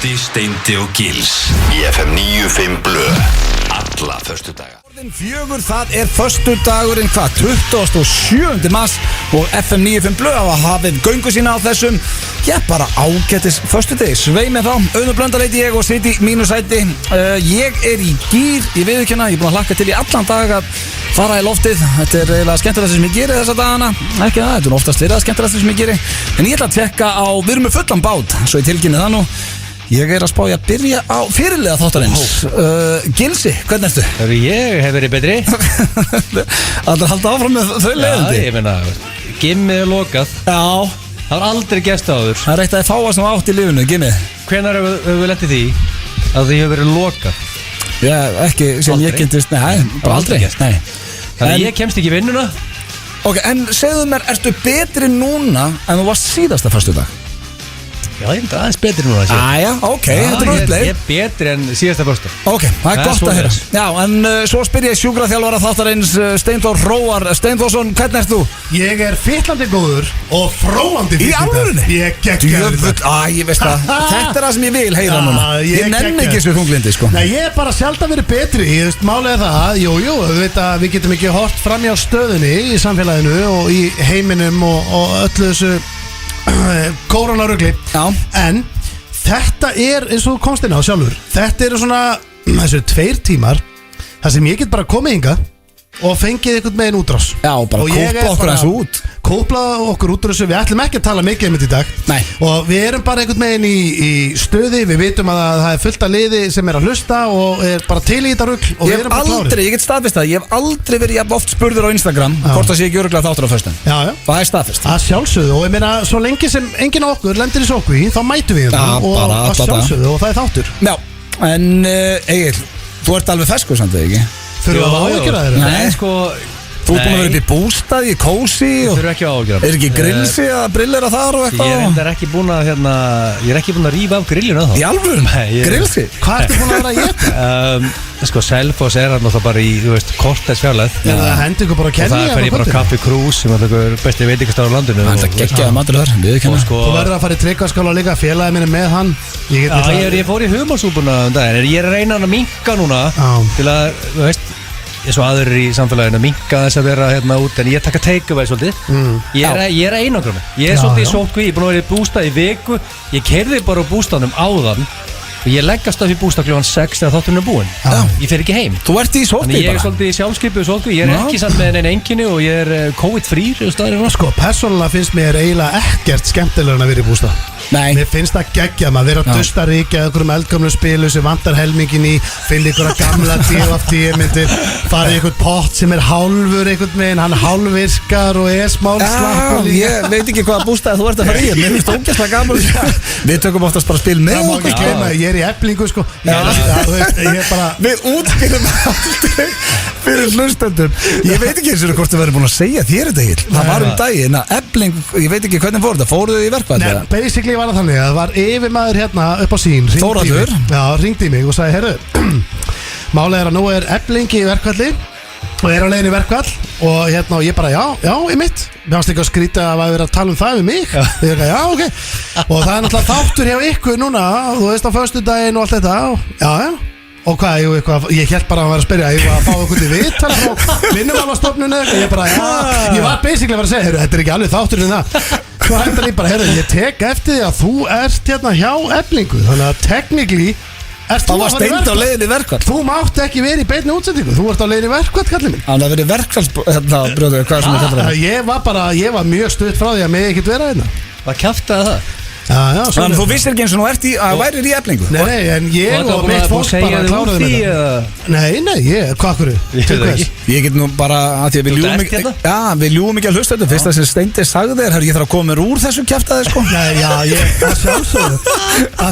Broddi, Steindi og Gils Í FM 95 Blö Alla föstudaga Fjögur, það föstudagurinn 27. mars og FM 95 Blö á að hafið göngu sína á þessum bara ágætis föstudegi. Svei með þá, Auður Blöndal heiti ég og sit í mínu sæti. Ég í gír, ég viðurkenna, ég búin að hlakka til í allan dag að fara í loftið. Þetta eiginlega skemmtilegast sem ég geri þessa dagana. Ekki það, þetta oftast verið skemmtilegast sem ég geri. En ég ætla að tjekka á, við erum með fullan bát, svo ég tilkynni það nú. Ég að spá ég að byrja á fyrirliða þáttarins. Gilsi, hvernig ertu? Ég hef verið betri. Það halda áfram með þau leiðandi. Já, ég meina, gimmið lokað. Já. Það var aldrei gest áður. Það eitt að þið fáast átt í lífinu, gimmið. Hvenær hefur við lent í því að þið hefur verið lokað? Já, ekki sem aldrei. Ég kynntist, nei, bara aldrei. Nei. Þannig að ég kemst ekki í vinnuna. Ok, en segðu mér, ertu betri núna en þú varst síðasta föstudag? Já, ég er aðeins betri núna að segja. Ok, þetta uppleið. Ég betri en síðasta föstudag. Ok, það gott að heyra. Já, en svo spyr ég sjúkraþjálfara þáttarins Steindór Hróar Steindórsson, hvernig ert þú? Ég fittlandi góður og fróandi fittlandi. Í alvörunni? Ég geggjaður þetta. Ég veist það. Þetta það sem ég vil heyra núna. Ég nenni ekki svo þunglindi, sko. Nei, ég sjaldan verið betri. Ég veist, málið það, jú, við getum ekki hort fram hjá stöðunni í samfélaginu og í heiminum og öllu þessu koronarugli. En þetta eins og þú komst inn á sjálfur. Þetta svona þessu 2 tímar þar sem ég get bara komið hingað og fengið einhvern meginn útrás. Já, bara kópla okkur þessu út. Kópla okkur út úr þessu. Við ætlum ekki að tala mikið um þetta í dag. Nei. Og við erum bara einhvern meginn í stuði. Við vitum að það fullt af liði sem að hlusta og bara til í þetta rugl. Ég get staðfest það. Ég hef aldrei verið jafn oft spurður á Instagram hvort það sé ekki örugglega þáttur á föstudaginn. Já. Það staðfest. Að sjálfsögðu. Og ég meina, svo lengi sem enginn okkur lendir í sókví, þá mætum við og að sjálfsögðu og það þáttur. Já, en Egill, þú ert alveg feskur samt eða ekki? Þurfum við að ágjöra þeirra? Nei, sko. Þú ert búin að vera upp í bústaði, kósi og... Þú þurfum ekki að ágjöra. Er ekki grillsi að brillera þar og eitthvað? Ég er ekki búin að rífa af grillinu þá. Í alvörunni? Grillsi? Hvað ertu búin að vera að geta? Sko, Selfoss náttúrulega bara í, þú veist, korters fjarlægð. Það hendi ykkur bara að kenna. Og það fer ég bara á Kaffi Krús sem er besti veitingastaður á landinu. Það er geggjaði matur þar, viðurkenna. Þú verður að fara í Tryggvaskála líka, félagið minn með hann. Ég fór í humarsúpuna um daginn. Ég að reyna hann að minnka núna til að, þú veist, eins og aður í samfélaginu minnka þess að vera hérna út, en ég taka takeaway svolítið. Ég að einangra mig. Ég svolítið í sótkví, ég er búin að vera í bústað í viku. Ég keyrði bara á bústaðnum áðan og ég leggast af í bústað klukkan 6 þegar þátturinn er búinn. Ég fer ekki heim. Þú ert í sótkví bara? Þannig ég er svolítið í sjálfskipuðu sótkví. Ég er ekki samt með neina einkenni og ég er COVID-frýr. Sko, persónulega finnst mér eiginlega ekkert skemmtilegur en að vera í bústað. Nei. Mér finnst það geggja maður vera að dusta ríkja einhverjum eldgamlu spilu sem vantar helmingin í, finna einhverja gamla DFT-myndir, fara í einhvern pott sem er hálfur einhvern veginn, hann hálfvirkar og smál slappur líka. Ég veit ekki hvaða bústað þú ert að fara í, mér finnst ógeðslega gaman. Við tökum oftast bara spil með okkur. Það má ekki gleyma, ég er í Eflingu sko. Við útskýrum aldrei fyrir hlustendum. Ég veit ekki eins og hvort þið verður búin að segja þér þetta hér. Það var daginn að Eflingu, ég veit ekki hvernig fór þetta, fóruðu í verkfall? Basically var það þannig að það var yfirmaður hérna upp á sín. Þórhallur? Já, ringdi í mig og sagði, heyrðu, málið að nú er Eflingi í verkfalli og er á leiðin í verkfall og hérna og ég bara, já, ég mitt. Mér fannst ekki að skrýta að vera að tala um það við mig. Ég ekki, já, ok. Og það er náttúrulega þáttur hjá ykkur núna, þú veist á föstudaginn og allt þetta. Já. Og hvað, ég held bara að vera að spyrja, ég var að fá eitthvað til viðtal frá vinnumálastofnunni. Ég bara, ég var basically að vera að segja, heyrðu, þetta er ekki alveg þátturinn það. Svo hendur ég bara, heyrðu, ég tek eftir því að þú ert hérna hjá Eflingu. Þannig að technically það var steind á leiðinni í verkfall. Þú mátt ekki verið í beinni útsendingu. Þú ert á leiðinni í verkfall, kallið minn. Það verið verkfallsbröður, hvað sem ég kallar það. Ég var mjög stutt frá því að mig ekkert vera hérna. Hvað kjaftaði það? Þannig þú vissir ekki eins og þú værir í Eflingu. Nei, en ég og mitt fólk bara kláraði með það. Nei, hvað hverju? Ég get nú bara að því að við ljúum ekki að hlusta þetta. Fyrst að sem Steindi sagði þér, ég þarf að koma mér úr þessu kjaftaði sko. Nei, að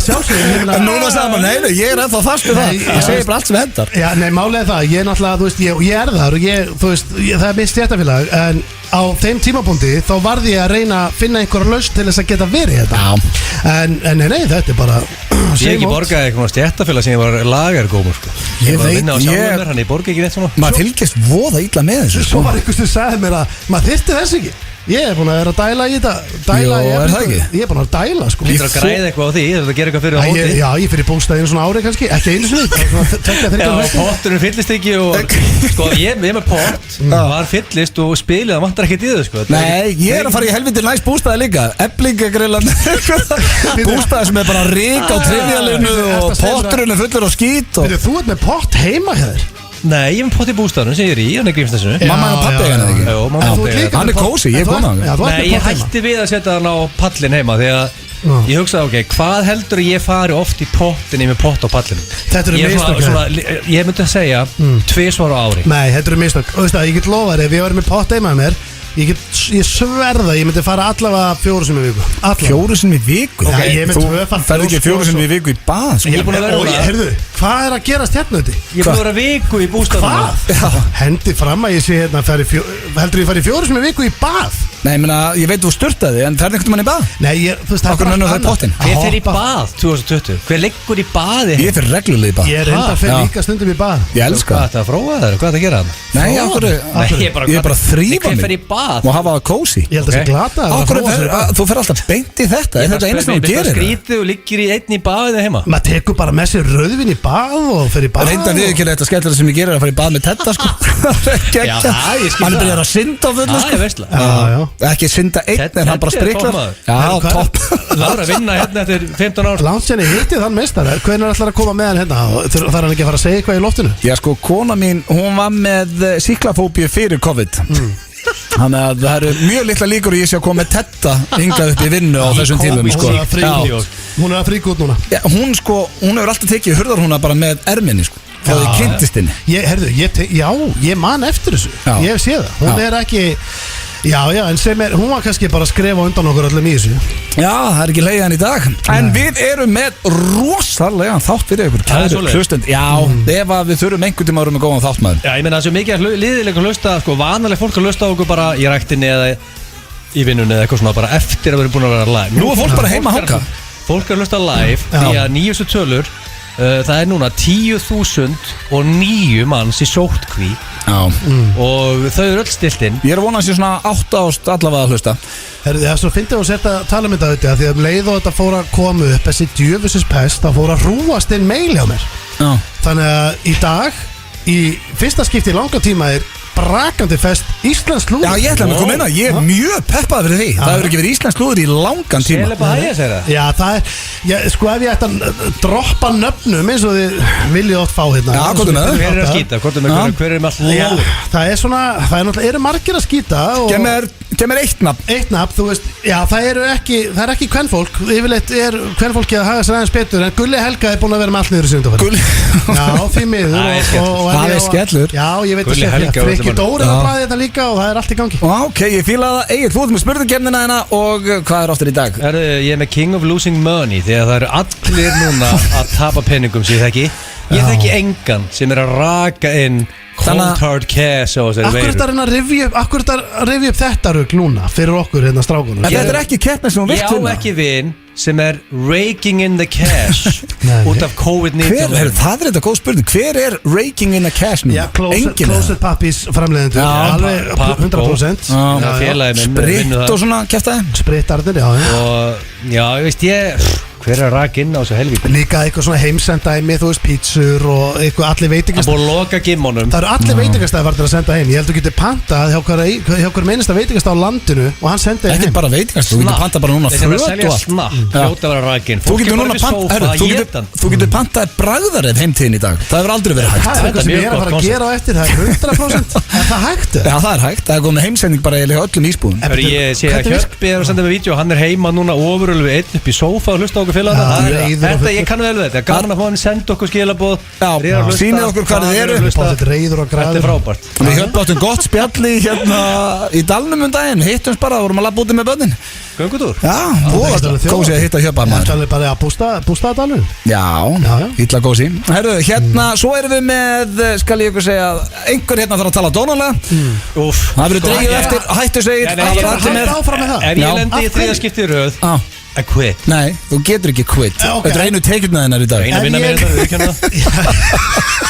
sjálfsögðu. En núna sagði maður, nei, ég er ennþá fast við það. Ég segi bara allt sem hendar. Já, nei, málið er það, ég er náttúrulega, þú veist, ég er þar og þú veist, það er mitt stéttarfélag, en á þeim tímapunkti þá varði ég að reyna að finna einhverja lausn til þess að geta verið þetta. En nei, þetta er bara Ég ekki borgaði eitthvað stéttarfélag sem ég var lagargómur sko. Ég veit, hann ég borga ekki neitt svona. Maður fylgist voða illa með þessu Svo var einhvers sem sagði mér að maður þyrfti þess ekki. Ég er búin að vera að dæla í þetta Jó, er það ekki? Ég er búin að dæla sko Lítur að græða eitthvað á því, þetta gera eitthvað fyrir á móti. Já, ég fyrir bústæðinu svona ári kannski, ekki einu sinni Já, potturinn fyllist ekki og sko, ég með pott var fyllist og spilið, það vantar ekkert í þau sko. Nei, ég er að fara í helviti næst bústæði líka Eflingagrillan Bústæði sem er bara rík á trivjalinu og potturinn er fullur á skít og... Þú ert með pott heima hjá þér Nei, ég er með pott í bústæðunum sem ég er í, hann er Grímsnesinu. Mamma og pappi er hann ekki? Jó, mamma og pappi. Hann er kósi, ég er konan. Nei, ég hætti við að setja hann á pallin heima því að ég hugsaði, ok, hvað heldur ég fari oft í pottinni með pott á pallinu? Þetta eru mistök. Ég myndi að segja 2 á ári. Nei, þetta eru mistök. Og veist það, ég get lofa þér, ef ég var með pott heima með mér ég sverða, ég myndi fara allavega 4 sinni í viku 4 sinni í viku? Já, ég er með 2 Ferðu ekki 4 sinni í viku í bað? Ég er búin að vera Heyrðu, hvað er að gerast hérna þetta? Ég er búin að vera viku í bústæðunum. Hvað? Hendi fram að ég sé hérna heldur ég fari 4 sinni í viku í bað? Nei, ég veit þú sturtaði, en ferði einhvern mann í bað? Nei, þú veist, Okkur nönnu það í pottinn? Hver fer í bað 2020? Hver liggur í baði? Ég fer reglulega í bað. Ég er enda að fer líka stundum í bað. Ég elska það. Hvað er það að fróa þér? Hvað er það að gera hann? Nei, ég er bara að þrýfa mig. Hver fer í bað? Og hafa það kósi. Ég held að það sé glata. Þú fer alltaf beint í þetta. Er þetta einu sem þú gerir? Skrítið og liggir í einn í baðið heima. Maður tekur bara með sér rauðvin í bað og fer í bað. Reynda viðurkennilega þetta skemmtilega sem ég gerir að fara í bað með Tedda sko. Hann er byrjað að synda á fullu sko. Ekki synda einn en hann bara spriklar. Já, topp. Það er að vinna hérna eftir 15 ár. Langt senni hittið þann meistar. Hvernig ætlar að koma með hann hérna? Þarf hann ekki að fara að segja eitthvað í loftinu? Já sko, kona mín, hún var með síklafóbíu fyrir COVID. Þannig að það eru mjög litla líkur og ég sé að koma með Tedda hingað upp í vinnu á þessum tímum sko. Hún er að fríka út núna. Já, hún hefur alltaf tekið hurðarhúna bara með erminni sko. Það er kynntist henni. Ég man eftir þessu. Ég hef séð það. Hún er ekki Já, en hún var kannski bara að skrefa undan okkur öllum í þessu. Já, það er ekki leiðan í dag. En við erum með rosalega þátt fyrir ykkur kæru hlustend. Já, ef að við þurfum einhvern tíma að vera með góðan þáttmaður. Já, ég meina það er svo mikið liðilega að hlusta, sko, vanalegt fólk að hlusta á okkur bara í ræktinni eða í vinnunni eða eitthvað svona, bara eftir að við erum búin að vera live. Nú er fólk bara heima að hanga. Fólk er að hlusta live því að nýjustu tölur það er núna 10.009 manns í sóttkví og þau eru öll stilt inn. Ég er að vona að sé svona 8 ást allavega að hlusta. Herðu, það er svo fyndið að setja tala um þetta auðvitað því að leið og þetta fór að koma upp þessi djöfisins pest, það fór að hrúast inn mail hjá mér. Þannig að í dag, í fyrsta skipti í langa tíma er brakandi fest Íslands slúður. Já, ég ætla að koma inn að ég er mjög peppað fyrir því. Það hefur ekki verið Íslands slúður í langan tíma. Selepa hægja sér það. Já, það er, sko ef ég ætti að droppa nöfnum eins og þið viljið oft fá hérna. Já, hvað er með það? Hver er að skýta? Hver er með allt lóður? Það er svona, það er náttúrulega, eru margir að skýta. Gef mér eitt nafn. Eitt nafn, þú veist, já, það er ekki kvennfólk. Yfirleitt er kvennfólki að haga sér aðeins betur, en Gulli Helga er búin að vera með allt niður í sundafæri. Já, því miður. Það er skellur. Já, ég veit að Dóri að bræði þetta líka og það er allt í gangi. Ok, ég fíla það. Egil, þú ert með spurningkefnina hérna og hvað er oftar í dag? Ég er með King of Losing Money því að það eru allir núna að tapa penningum sem ég þekki. Ég þekki engan sem er að raka inn cold hard cash á þessari veiru. Akkur er þetta að rifja upp þetta rugg núna fyrir okkur hérna strákunum? En þetta er ekki keppni sem hún vilt finna. Ég á ekki vin sem er raking in the cash út af COVID-19. Það er þetta góð spurning. Hver er raking in the cash nú? Já, Closet Puppies framleiðendur. Alveg 100%. Spritt og svona kæftæði. Sprittarnir, já, ég veist hver er að raka inn á þessu helvíti? Líka eitthvað svona heimsendæmi, þú veist, pítsur og eitthvað allir veitingastæð. Það búið að loka gimmunum. Það eru allir veitingastæði farnir að senda heim. Ég held að þú getur pantað hjá hver meinasta veitingastæð á landinu og hann sendi heim. Þetta er bara veitingastæð, þú getur pantað bara núna fröð og allt. Hljóta að vera rakin. Þú getur pantað bragðaref heimtíðin í dag. Það hefur aldrei verið hægt. Það er eitthvað sem ég er að fara að gera á eftir. Það er 100%. Er það hægt? Já, það er hægt. Það er komið heimsending bara í öllum ísbúðum. Ég sé að Hjörpi er að senda mig vídeo. Hann er heima núna ofurölu við einn upp í sófa og hlusta okkur félagarna. Þetta, ég kann vel við þetta. Gaman að fá hann senda okkur skilaboð. Sýnið okkur hvað þið eru. Þetta er frábært. Við höfum áttum gott spjalli hérna í dalnum daginn. Hittumst bara, vorum að labba úti með börnin. Göngutúr? Já, gósi að hitta Hjöpa maður. Það er bara að bústa að dalnum. Já, illa gósi. Herru, hérna, svo erum við með, skal ég ykkur segja, einhver hérna þarf að tala dónalega. Það verður dreigið eftir, hættu segir. Ef ég lendi í þriðja skipti í röð I quit. Nei, þú getur ekki quit Ok. Þetta er einu tekjurna þennar í dag Einu vinna ég- með þetta, við kjanna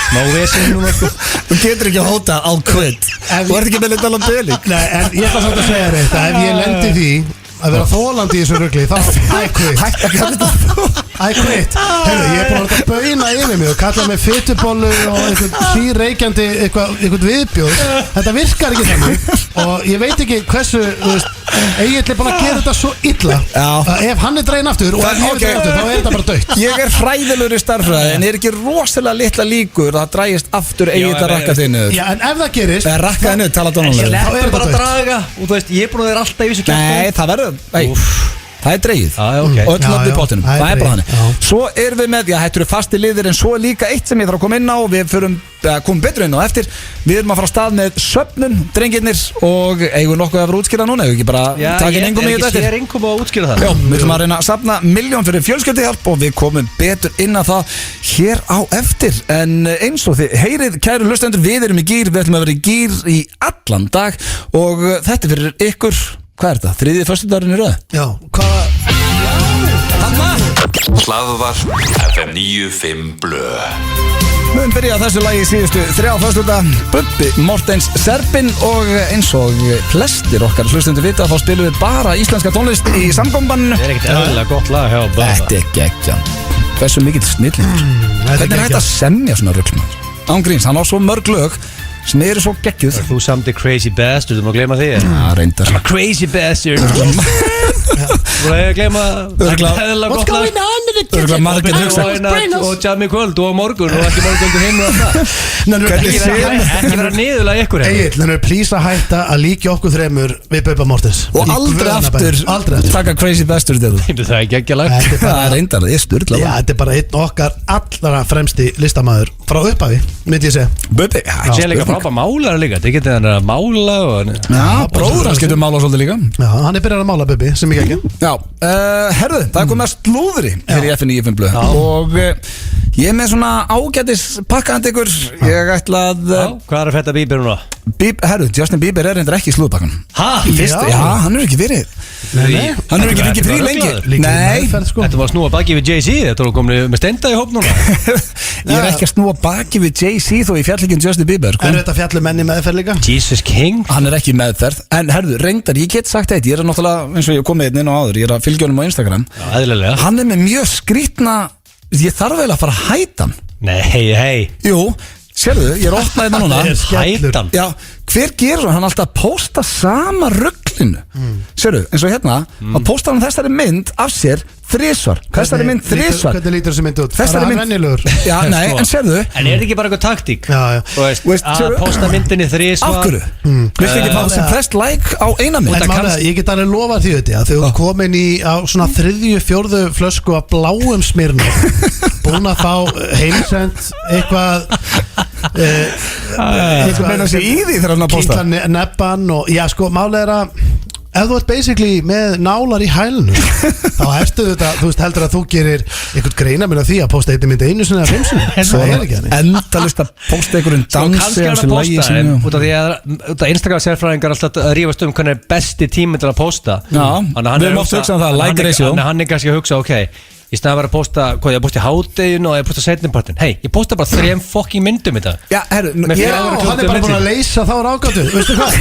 Má vesinn núna sko Þú getur ekki að hóta I'll quit Þú ert ekki með litla beling Nei, en ég ætla samt að segja þér þetta. Ef ég lendi því að vera þólandi í þessu rugli, þá I quit. Hætt að kalla þetta I quit. Heyrðu, ég er búin að bauna yfir mig og kalla mig fytubollu og einhvern síreikjandi einhvern viðbjóð. Þetta virkar ekki þannig og ég veit ekki hversu, þú veist, Egill er búin að gera þetta svo illa Já. að ef hann er dregin aftur og ef ég er dregin aftur, þá er þetta bara dögt. Ég er hræðilegur í starffræði En er ekki rosalega litla líkur að það drægist aftur eigið að rakka þig niður Já, en ef það gerist, Það rakka þig niður, tala dónulega Þá er Sleppur þetta bara að dautt. draga Og þú veist, ég er búin að vera alltaf í þessu Nei, það verður Það er dreigið Já, ok. Öll Já, nöfn í já, pottinum, það er það er bara dregið, þannig Svo erum við með, já, þetta eru fasti liðir En svo er líka eitt sem ég þarf að koma inn á Við komum betur inn á eftir Við erum að fara að stað með söfnun, drengirnir Og eigum nokkuð að vera útskýra núna Eigum ekki bara Já, taka inn engum í þetta Ég eftir er engum að útskýra það Já, við ætlum að reyna að safna 1 milljón fyrir fjölskylduhjálp Og við komum betur inn á það hér á eftir En eins og þið heyrið, kæru hlustendur Við erum í gýr, við ætlum að vera í gýr í allan dag Og þetta er fyrir ykkur Hvað er þetta? Þriðji föstudagurinn í röð? já, hvað Hlaðvarp FM 95 Blö. Við höfum byrjað þessu lagi í síðustu 3 föstudag Bubbi Mortens Serbin Og eins og flestir okkar hlustendur vita Þá spilum við bara íslenska tónlist í samkombanninu Það er ekkert eðlilega gott lag hjá Bubba. Þetta er geggjan Hversu mikill snillingur þetta er Hvernig er hægt að semja svona rugl Ángríns, hann á svo mörg lög sem eru svo geggjuð Þú samti Crazy Bastard, þú má gleyma því Já, reyndar Crazy Bastard Þú hefði að gleyma Örugglega- eðlilega What's gott lag going on in the Örugglega margir Og hugsa eina- og Jamie Kvöld og á morgun og ekki morgun til hinn og það Hvernig Ekki vera niðurlega ykkur hérna. Egill, þannig að please að hætta að líka okkur þremur við Bubba Mortens Og Í aldrei guðanna aftur bænum. Aldrei aftur taka Crazy Bastard eða Það er ekki ekki lag Þetta er Það bara, er reyndar, það er styrla já, þetta er bara einn okkar allra fremsti listamæður frá upphafi, myndi ég segja. Bubbi, já, Sér líka frábæð málar líka Það getur hann að mála og Já, bróður hans getur málað svolítið líka Já, hann er byrjað að mála Bubbi, sem ég ekki. Já, herðu, það er komið að slúðri hér í FN95 Blöð Og ég er með svona ágætis pakkaðandi ykkur Ég ætla að Hvað er að fetta Bíber núna? Herðu, Justin Bieber er reyndar ekki í slúðpakkan Hæ? Já, hann er ekki verið Nei, Hann er ekki fengið frí lengi líka í Nei, meðferð, sko. Þetta var að snúa baki við Jay-Z Þetta var komin með stenda í hóp núna ég er ekki að snúa baki við Jay-Z þó ég fjall ekki Justin Bieber sko. Er þetta fjallið menni meðferð líka? Jesus King Hann er ekki í meðferð En herðu, reyndar, ég get sagt eitt Ég er náttúrulega, eins og ég kom með einn inn á áður Ég er að fylgja honum á Instagram Já, eðlilega Hann er með mjög skrítna Ég þarf vel að fara að hæta hann Nei, hei Jú, sérðu, ég er að opna þetta núna Það er skellur. Hættan Já, hver gerur hann? Hann er alltaf að pósta sama rugglinu Sérðu, eins og hérna Að pósta hann þessari mynd af sér þrisvar Þessari mynd þrisvar Hvernig lítur þessi mynd út? Þessari Bara mynd venjulegur. Já, nei, Sko. en sérðu En er þetta ekki bara eitthvað taktík? Já, já. Þú veist, að sérðu- posta myndinni þrísvar Af hverju? Viltu ekki fá sem flest like á eina mynd? En málega, ég get alveg lofað því þetta að þegar þú komin í á svona 3., 4. flösku af bláum smirnu búin að fá heimsend eitthvað Það meina sér í því þegar hann að posta kýtla nebban og já sko málega er að ef þú ert basically með nálar í hælnu þá ertu þetta, þú veist heldur að þú gerir einhvern greinaminn af því að posta einnig mynd einu sinni eða 5 sinni, það er ekki hann Endalust að posta einhverjum Svo dansi kannski er af hann þessu að lagi posta sínu. En út af því að Instagram sérfræðingar alltaf að rífast hvernig er besti tíminn til að posta Já, Þannig að hann við er erum oft hugsað um það, like ratio. Hann er kannski að hugsa, ok Í stæðan að vera að posta, hvað ég að posta í hádeginu og ég að posta setnipartin Hei, ég posta bara 3 fucking myndum í dag Já, herru, Með ég fjögur Já, klukkutíma hann er bara búin að milli. leysa þá ráðgátu veistu hvað,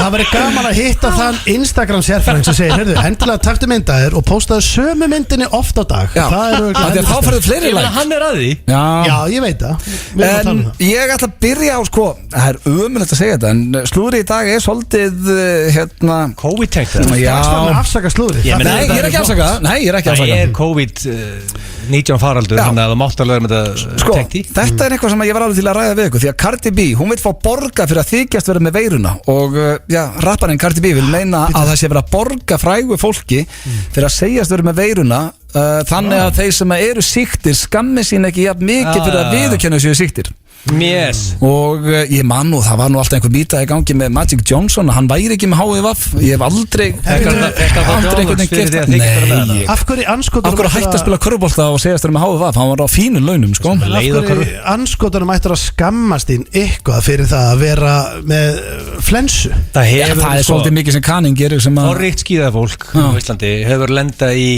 það verður gaman að hitta þann Instagram sérfræðing sem segir heyrðu, endilega taktu myndaðir og postaðu sömu myndinni oft á dag Já, það eru af því að þá færðu fleiri Ég meina, like hann er að því Já, Já, ég veit það Við erum að tala En um það. ég ætla að byrja á sko Það er ömulegt að segja þetta En slúðri í dag er svolítið hérna COVID-tengt Já. Strax var með að afsaka slúðri Ég meina, Nei, ég er ekki að afsaka það. Nei, ég er ekki að Það afsaka er COVID-19 faraldur Já. Þannig að það mátt alveg með þetta Sko, tengt í þetta er eitthvað sem ég var alveg til að ræða við ykkur Því að Cardi B, hún vil fá borga fyrir að þykjast vera með veiruna Og já, rapparinn Cardi B vil meina að það sé vera að borga frægu fólki Fyrir að segjast vera með veiruna Þannig að þeir sem eru sýktir skammi sín ekki jafn mikið fyrir að viðurkenna séu sýktir Yes Og ég man nú, það var nú alltaf einhver mýta í gangi með Magic Johnson Hann væri ekki með HIV. Ég hef aldrei einhvern veginn gert Nei, Af hverju af hverju hætti að spila körfubolta og segjast þér með HIV. Hann var á fínum launum sko. Af hverju anskotanum ættir að skammast þín eitthvað fyrir það að vera með flensu Það er svolítið mikið sem kanning gerir sem að Orrikt skíðafólk á Íslandi hefur lendað í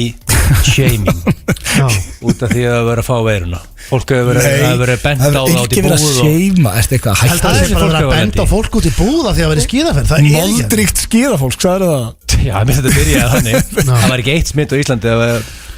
shaming út af því að vera að fá veiruna Fólk hefur verið bent á það út í búð Það er ekki verið að seima eitthvað Held að það er bara að benda á fólk út í búð af því að vera í skíðaferð Það er ekki Moldríkt skíðafólk, sagður það? Já, mér finnst þetta byrjaði þannig Það var ekki eitt smitt á Íslandi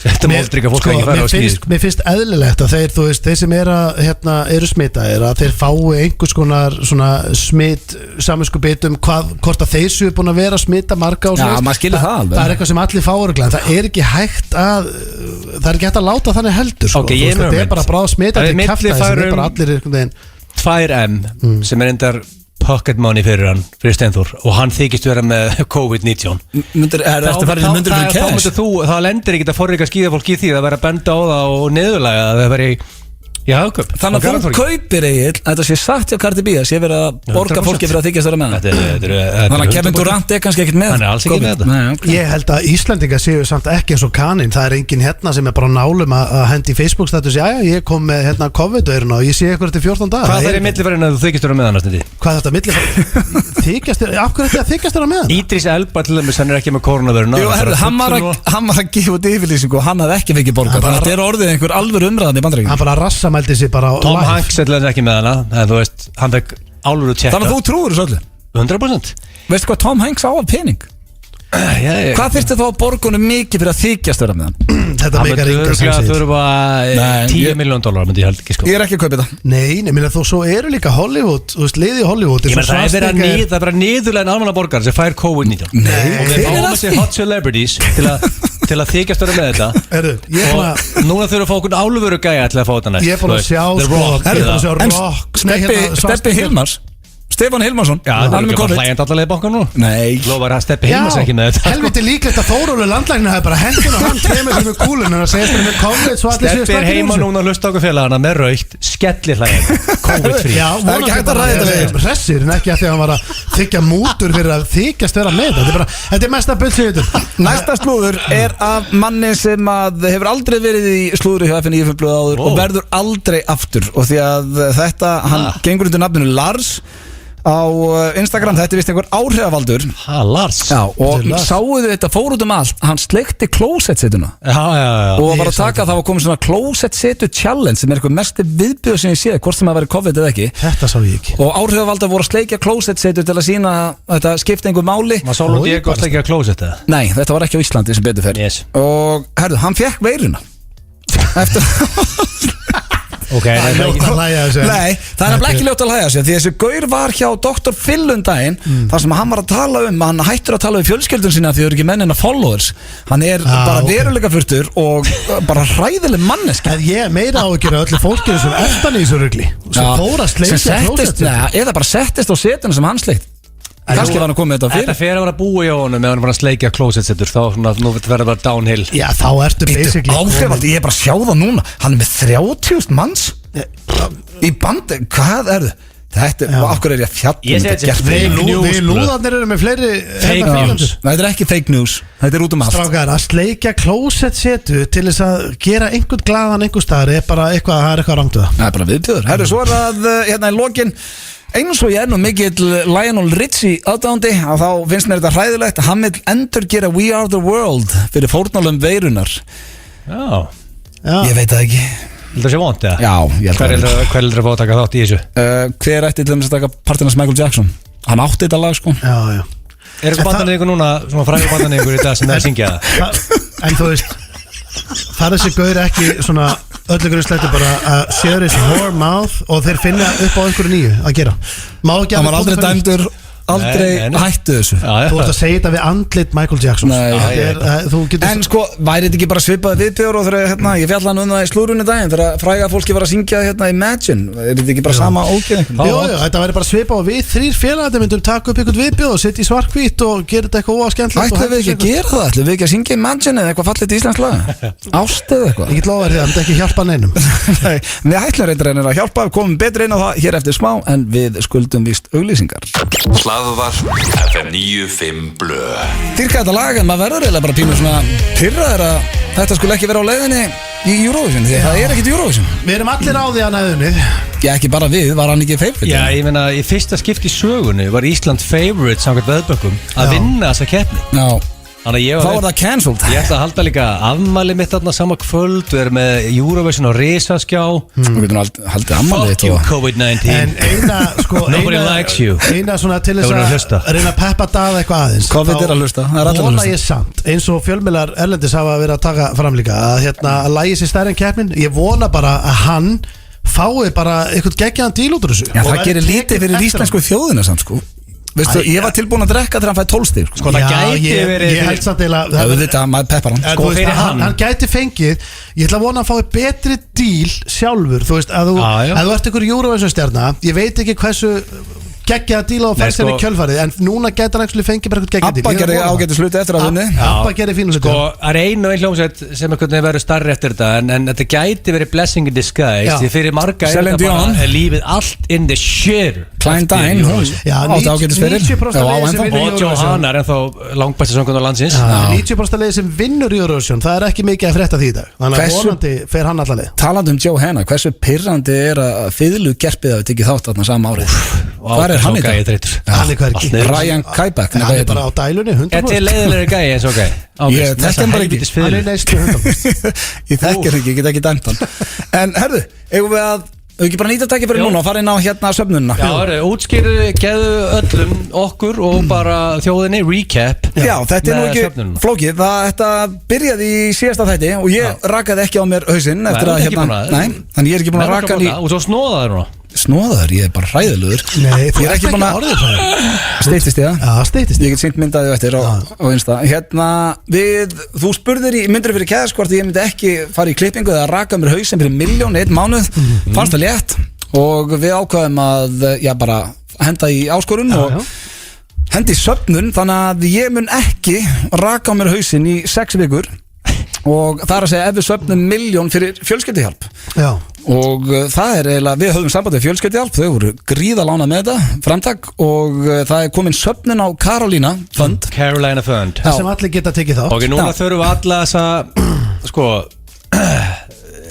Þetta moldríka fólk ekki fara á skíð Mér finnst eðlilegt að þeir sem eru smitaðir að þeir fái einhvers konar svona smitt saminskupið hvort að þeir séu búin að vera smita marga og Já, maður skilur það alveg Það er eitthvað sem allir fáuruglega en það er ekki hægt að láta þannig heldur sko. Okay, Þetta er bara bráð smitandi kjaftaði sem er bara allir einhvern veginn 2M sem er endar pocket money fyrir Steinþór og hann þykist vera með COVID-19 þá lendir ekki að forrika skíðafólk í því að vera að benda á það og niðurlæga að það veri í hagkaup Þannig að þú kaupir Egill þetta sé sagt hjá Cardi B að sé verið að borga fólki fyrir að þykjast vera með Þannig að Kevin Durant er kannski ekkert með Hann er alls ekki með þetta Ég held að Íslendingar séu samt ekki eins og kaninn Það er enginn sem er bara nálum að hendi í Facebook status Já, ég kom með COVID-veiruna og ég sé ykkur eftir 14 daga Hvað er í millifærinu að þú þykjast vera með hann? Hvað er þetta millifærinu? Af hverju þetta þykjast vera með hann? Idris Elba til dæmis, hann er ekki með koronaveiruna Jú, hann var að gefa út yfirlýsingu og hann hafði ekki fengið borgað Þetta er orðið einhver alvöru umræðan í Bandaríkjunum Hann bara rassamældi sig bara Tom Hanks er ekki með hana en þú veist, hann fekk álur að tjekka Þannig að þú trúir þessu öllu 100% Veistu hvað Tom Hanks á af pening? Hvað þyrfti þá að borgunum mikið fyrir að þykjast vera með hann? Þetta meikar enga sem Það þurfa $10 million myndi ég held ekki sko Ég er ekki að kaupa þetta Nei, minna þú svo eru líka Hollywood Þú veist, liði í Hollywood Það er bara niðurlega en almanna borgar sem fær COVID-19 Og þeir fáum að segja hot celebrities til að þykjast vera með þetta og núna þurfa að fá okkur álfuru gæja til að fá þetta næst Ég er búin að sjá Rock Steppi Hilmars Stefán Hilmarsson Já, það er ekki bara hlægjand allavega í bankan nú Nei Lofar að Steppi Hilmars ekki með þetta Helviti líklegt að Þórólfur landlækni hafi bara hendun og hann kemur sem með kúlun en að segja með COVID svo allir séu Steppi er heima núna að hlusta okkur félagana með raukt skellir hlægjand COVID-free Já, það er ekki hægt að ræða þetta hressir en ekki að því að hann var að þykja mútur fyrir að þykjast vera með þetta er mesta bullshit Næsta slúður er af manni sem að hefur aldrei verið í slúðri hjá FNÍ áður og verður aldrei aftur og því að þetta, hann gengur undir nafninu Lars á Instagram, þetta er vist einhver áhrifavaldur Lars Já, og sáuðu þetta fór út allt hann sleikti klósettsetuna og var að taka það var komið svona klósettsetu challenge sem er eitthvað mest viðbjöð sem ég sé hvort sem að vera COVID eða ekki Þetta sá ég ekki og áhrifavaldar voru að sleikja klósettsetu til að sína þetta skipta einhver máli Maður sá lúti ég að sleikja klósett eða? Nei, þetta var ekki á Íslandi sem betur fer og herðu, hann fekk veiruna eftir Okay, Nei, það er ekki ljótt að hlæja sig því þessi gaur var hjá Dr. Phil daginn þar sem hann var að tala hann hættur að tala við fjölskyldun sína því þau eru ekki mennina followers hann er bara veruleika fyrtur og bara hræðileg manneska Ég meira á að gera öllu fólkinu sem eftir í þessu rugli sem fór að sleikja klósett eða bara settist á setinu sem hann sleikt Kannski var hann að koma þetta fyrir Þetta fer að vera búi á honum meðan hann var að sleikja klósettsetur þá nú verður bara downhill Já, þá ertu basically Áhrifaldi, ég er bara að sjá það núna Hann er með 30.000 manns í bandi, hvað er það? Þetta, af hverju er ég að fjalla Við lúðarnir eru með fleiri Fake news Þetta er ekki fake news, þetta er út allt Strákar, að sleikja klósettsetu til þess að gera einhvern glaðan einhver staðar er bara eitthvað rangt við Það er bara viðbjöður Herru, svo er það hérna í lokin Eins og ég er nú mikill Lionel Richie aðdáandi að þá finnst mér þetta hræðilegt að hann vil endurgera We Are The World fyrir fórnálum veirunar Ég veit það ekki Þetta sé vont eða? Já, ég held að Hver er að fá að taka þátt í þessu? Hver ætti til þess að taka partinans Michael Jackson? Hann átti þetta lag sko Já Er eitthvað bandaníkur núna, svona frægur bandaníkur í dag sem er að syngja það? En þú veist Það er þessi gaur ekki svona öllu grunnslættu bara að séður þessi whore mouth og þeir finna upp á einhverju nýju að gera Hann var aldrei dæmdur aldrei Nei. hættu þessu Þú ert að segja þetta við andlit Michael Jackson Þú getur En sko, væri þetta ekki bara svipaði viðbjóður og þegar ég fjalla hann það í slúrunni daginn þegar fræga fólki var að syngja Imagine, er þetta ekki bara sama ógeð? Jú, þetta væri bara svipa og við þrýr félagarnir myndum taka upp einhvern viðbjóð og setja í svartkvít og gera þetta eitthvað óskemmtilegt Ætlum við ekki að gera það? Ætlum við ekki að syngja Imagine eða eitthvað fallið íslensk lag? Ástið eitthvað? Ég get lofa þér það, þetta ekki hjálpa neinum Nei, við ætlum reyndar að hjálpa, við komum betur inn á það hér eftir smá en við skuldum víst auglýsingar Hlaðvarp FM 95 Blö. Dýrka þetta lag en maður verður eiginlega bara pínu svona pirraður að þetta skulle ekki vera á leiðinni í Eurovision því það ekkert Eurovision Við erum allir á því að næðunni Já, ekki bara við, var hann ekki favorite? Já, ég meina, í fyrsta skipti í sögunni var Ísland favorite samkvæmt veðbökkum að vinna þessa keppni. Já, Þannig að ég þá var það cancelled Ég ætla að halda líka afmæli mitt þarna sama kvöld. Við erum með Eurovision á risaskjá. Við getum haldið ammálið Fuck you COVID-19. En eina, sko Nobody likes you. Eina svona til Það voru að hlusta. þess að reyna að peppa Dag eitthvað aðeins COVID er að hlusta, það er allir að Vona hlusta. ég samt, eins og fjölmiðlar erlendis hafa verið að taka fram líka að lægi sér stærri en keppnin Ég vona bara að hann fái bara eitthvað geggjaðan díl út úr þessu Já, Og það verði gerir lítið tekinn fyrir eftir íslensku þjóðina samt sko Veistu, ég var tilbúin að drekka þegar hann fæði 12 stig Sko, það Já, gæti ég verið held samt eiginlega Það við þetta, maður peppar hann En Sko, þú veist, fyrir hann. hann gæti fengið Ég ætla að vona að hann fái betri díl sjálfur Þú veist, að þú ert einhver Eurovision stjarna Ég veit ekki hversu geggjaða díla og fæst henni kjölfarið En núna gæti hann actually fengið bara eitthvað geggjaða díl Abba gerði ágætið sluti eftir að vinni Abba gerði fínu hluti Sko, það er einu og einn hljómsveit sem einhvern veginn verður starri eftir þetta en þetta gæti verið blessing in disguise Já. því fyrir marga er Celine þetta Dion. bara lífið allt in the shitter Klein Dine, hún Já, átti ágætis fyrir 90% Já, á liðið sem ennþá. vinnur og Johanna er ennþá langbæsti söngun á landsins 90% liðið sem vinnur Eurovision Það er ekki mikið að frétta því í dag Þannig að Hversu- vonandi fer hann allaveg Talandi Johanna, hversu pirrandi er að fiðlu gerpið að tekið þátt þarna sama árið Hvar er hann í dag? Hann er hvergi Ryan Kajbæk Hann er bara á dælunni 100% Þetta er leiðilegri gæi eins og gæi Ég þekki hann bara ekki. Hann er neist 100% Ég þekkir ekki, ég get ekki dæmt hann En herðu, eigum við að ekki bara nýta tækifæri núna og fara inn á hérna söfnununa Já, útskýru, geðu öllum okkur og bara þjóðinni recap Já, þetta er nú með ekki söfnunina. flókið Þetta byrjaði í síðasta þætti og ég rakaði ekki á mér hausinn eftir þú að ert ekki búin að- Nei, þannig ég er ekki búin að raka hann í Og svo snóðaður núna Snóðaður, ég er bara hræðilegur Nei, þú Ég er ekki búin að orðið það Steytist ég það? Já, steytist Ég get sýnt myndaði eftir á Insta Hérna, þú spurðir í myndir fyrir kæðas hvort ég myndi ekki fara í klippingu eða raka mér hausinn fyrir 1.000.000 mánuð Fannst það létt og við ákvaðum að bara henda í áskorun og hendi í söfnun þannig að ég mun ekki raka á mér hausinn í 6 vikur og það er að segja ef við söfnum 1.000.000 fyrir fjölskylduhjálp Já og það er eiginlega, við höfum samband við fjölskylduhjálp, þau voru gríðalána með þetta framtak og það er komin söfnun á Carolina Fund Carolina Fund Það sem allir geta tekið þá Ok, núna Já. þurfum við alla þessa sko,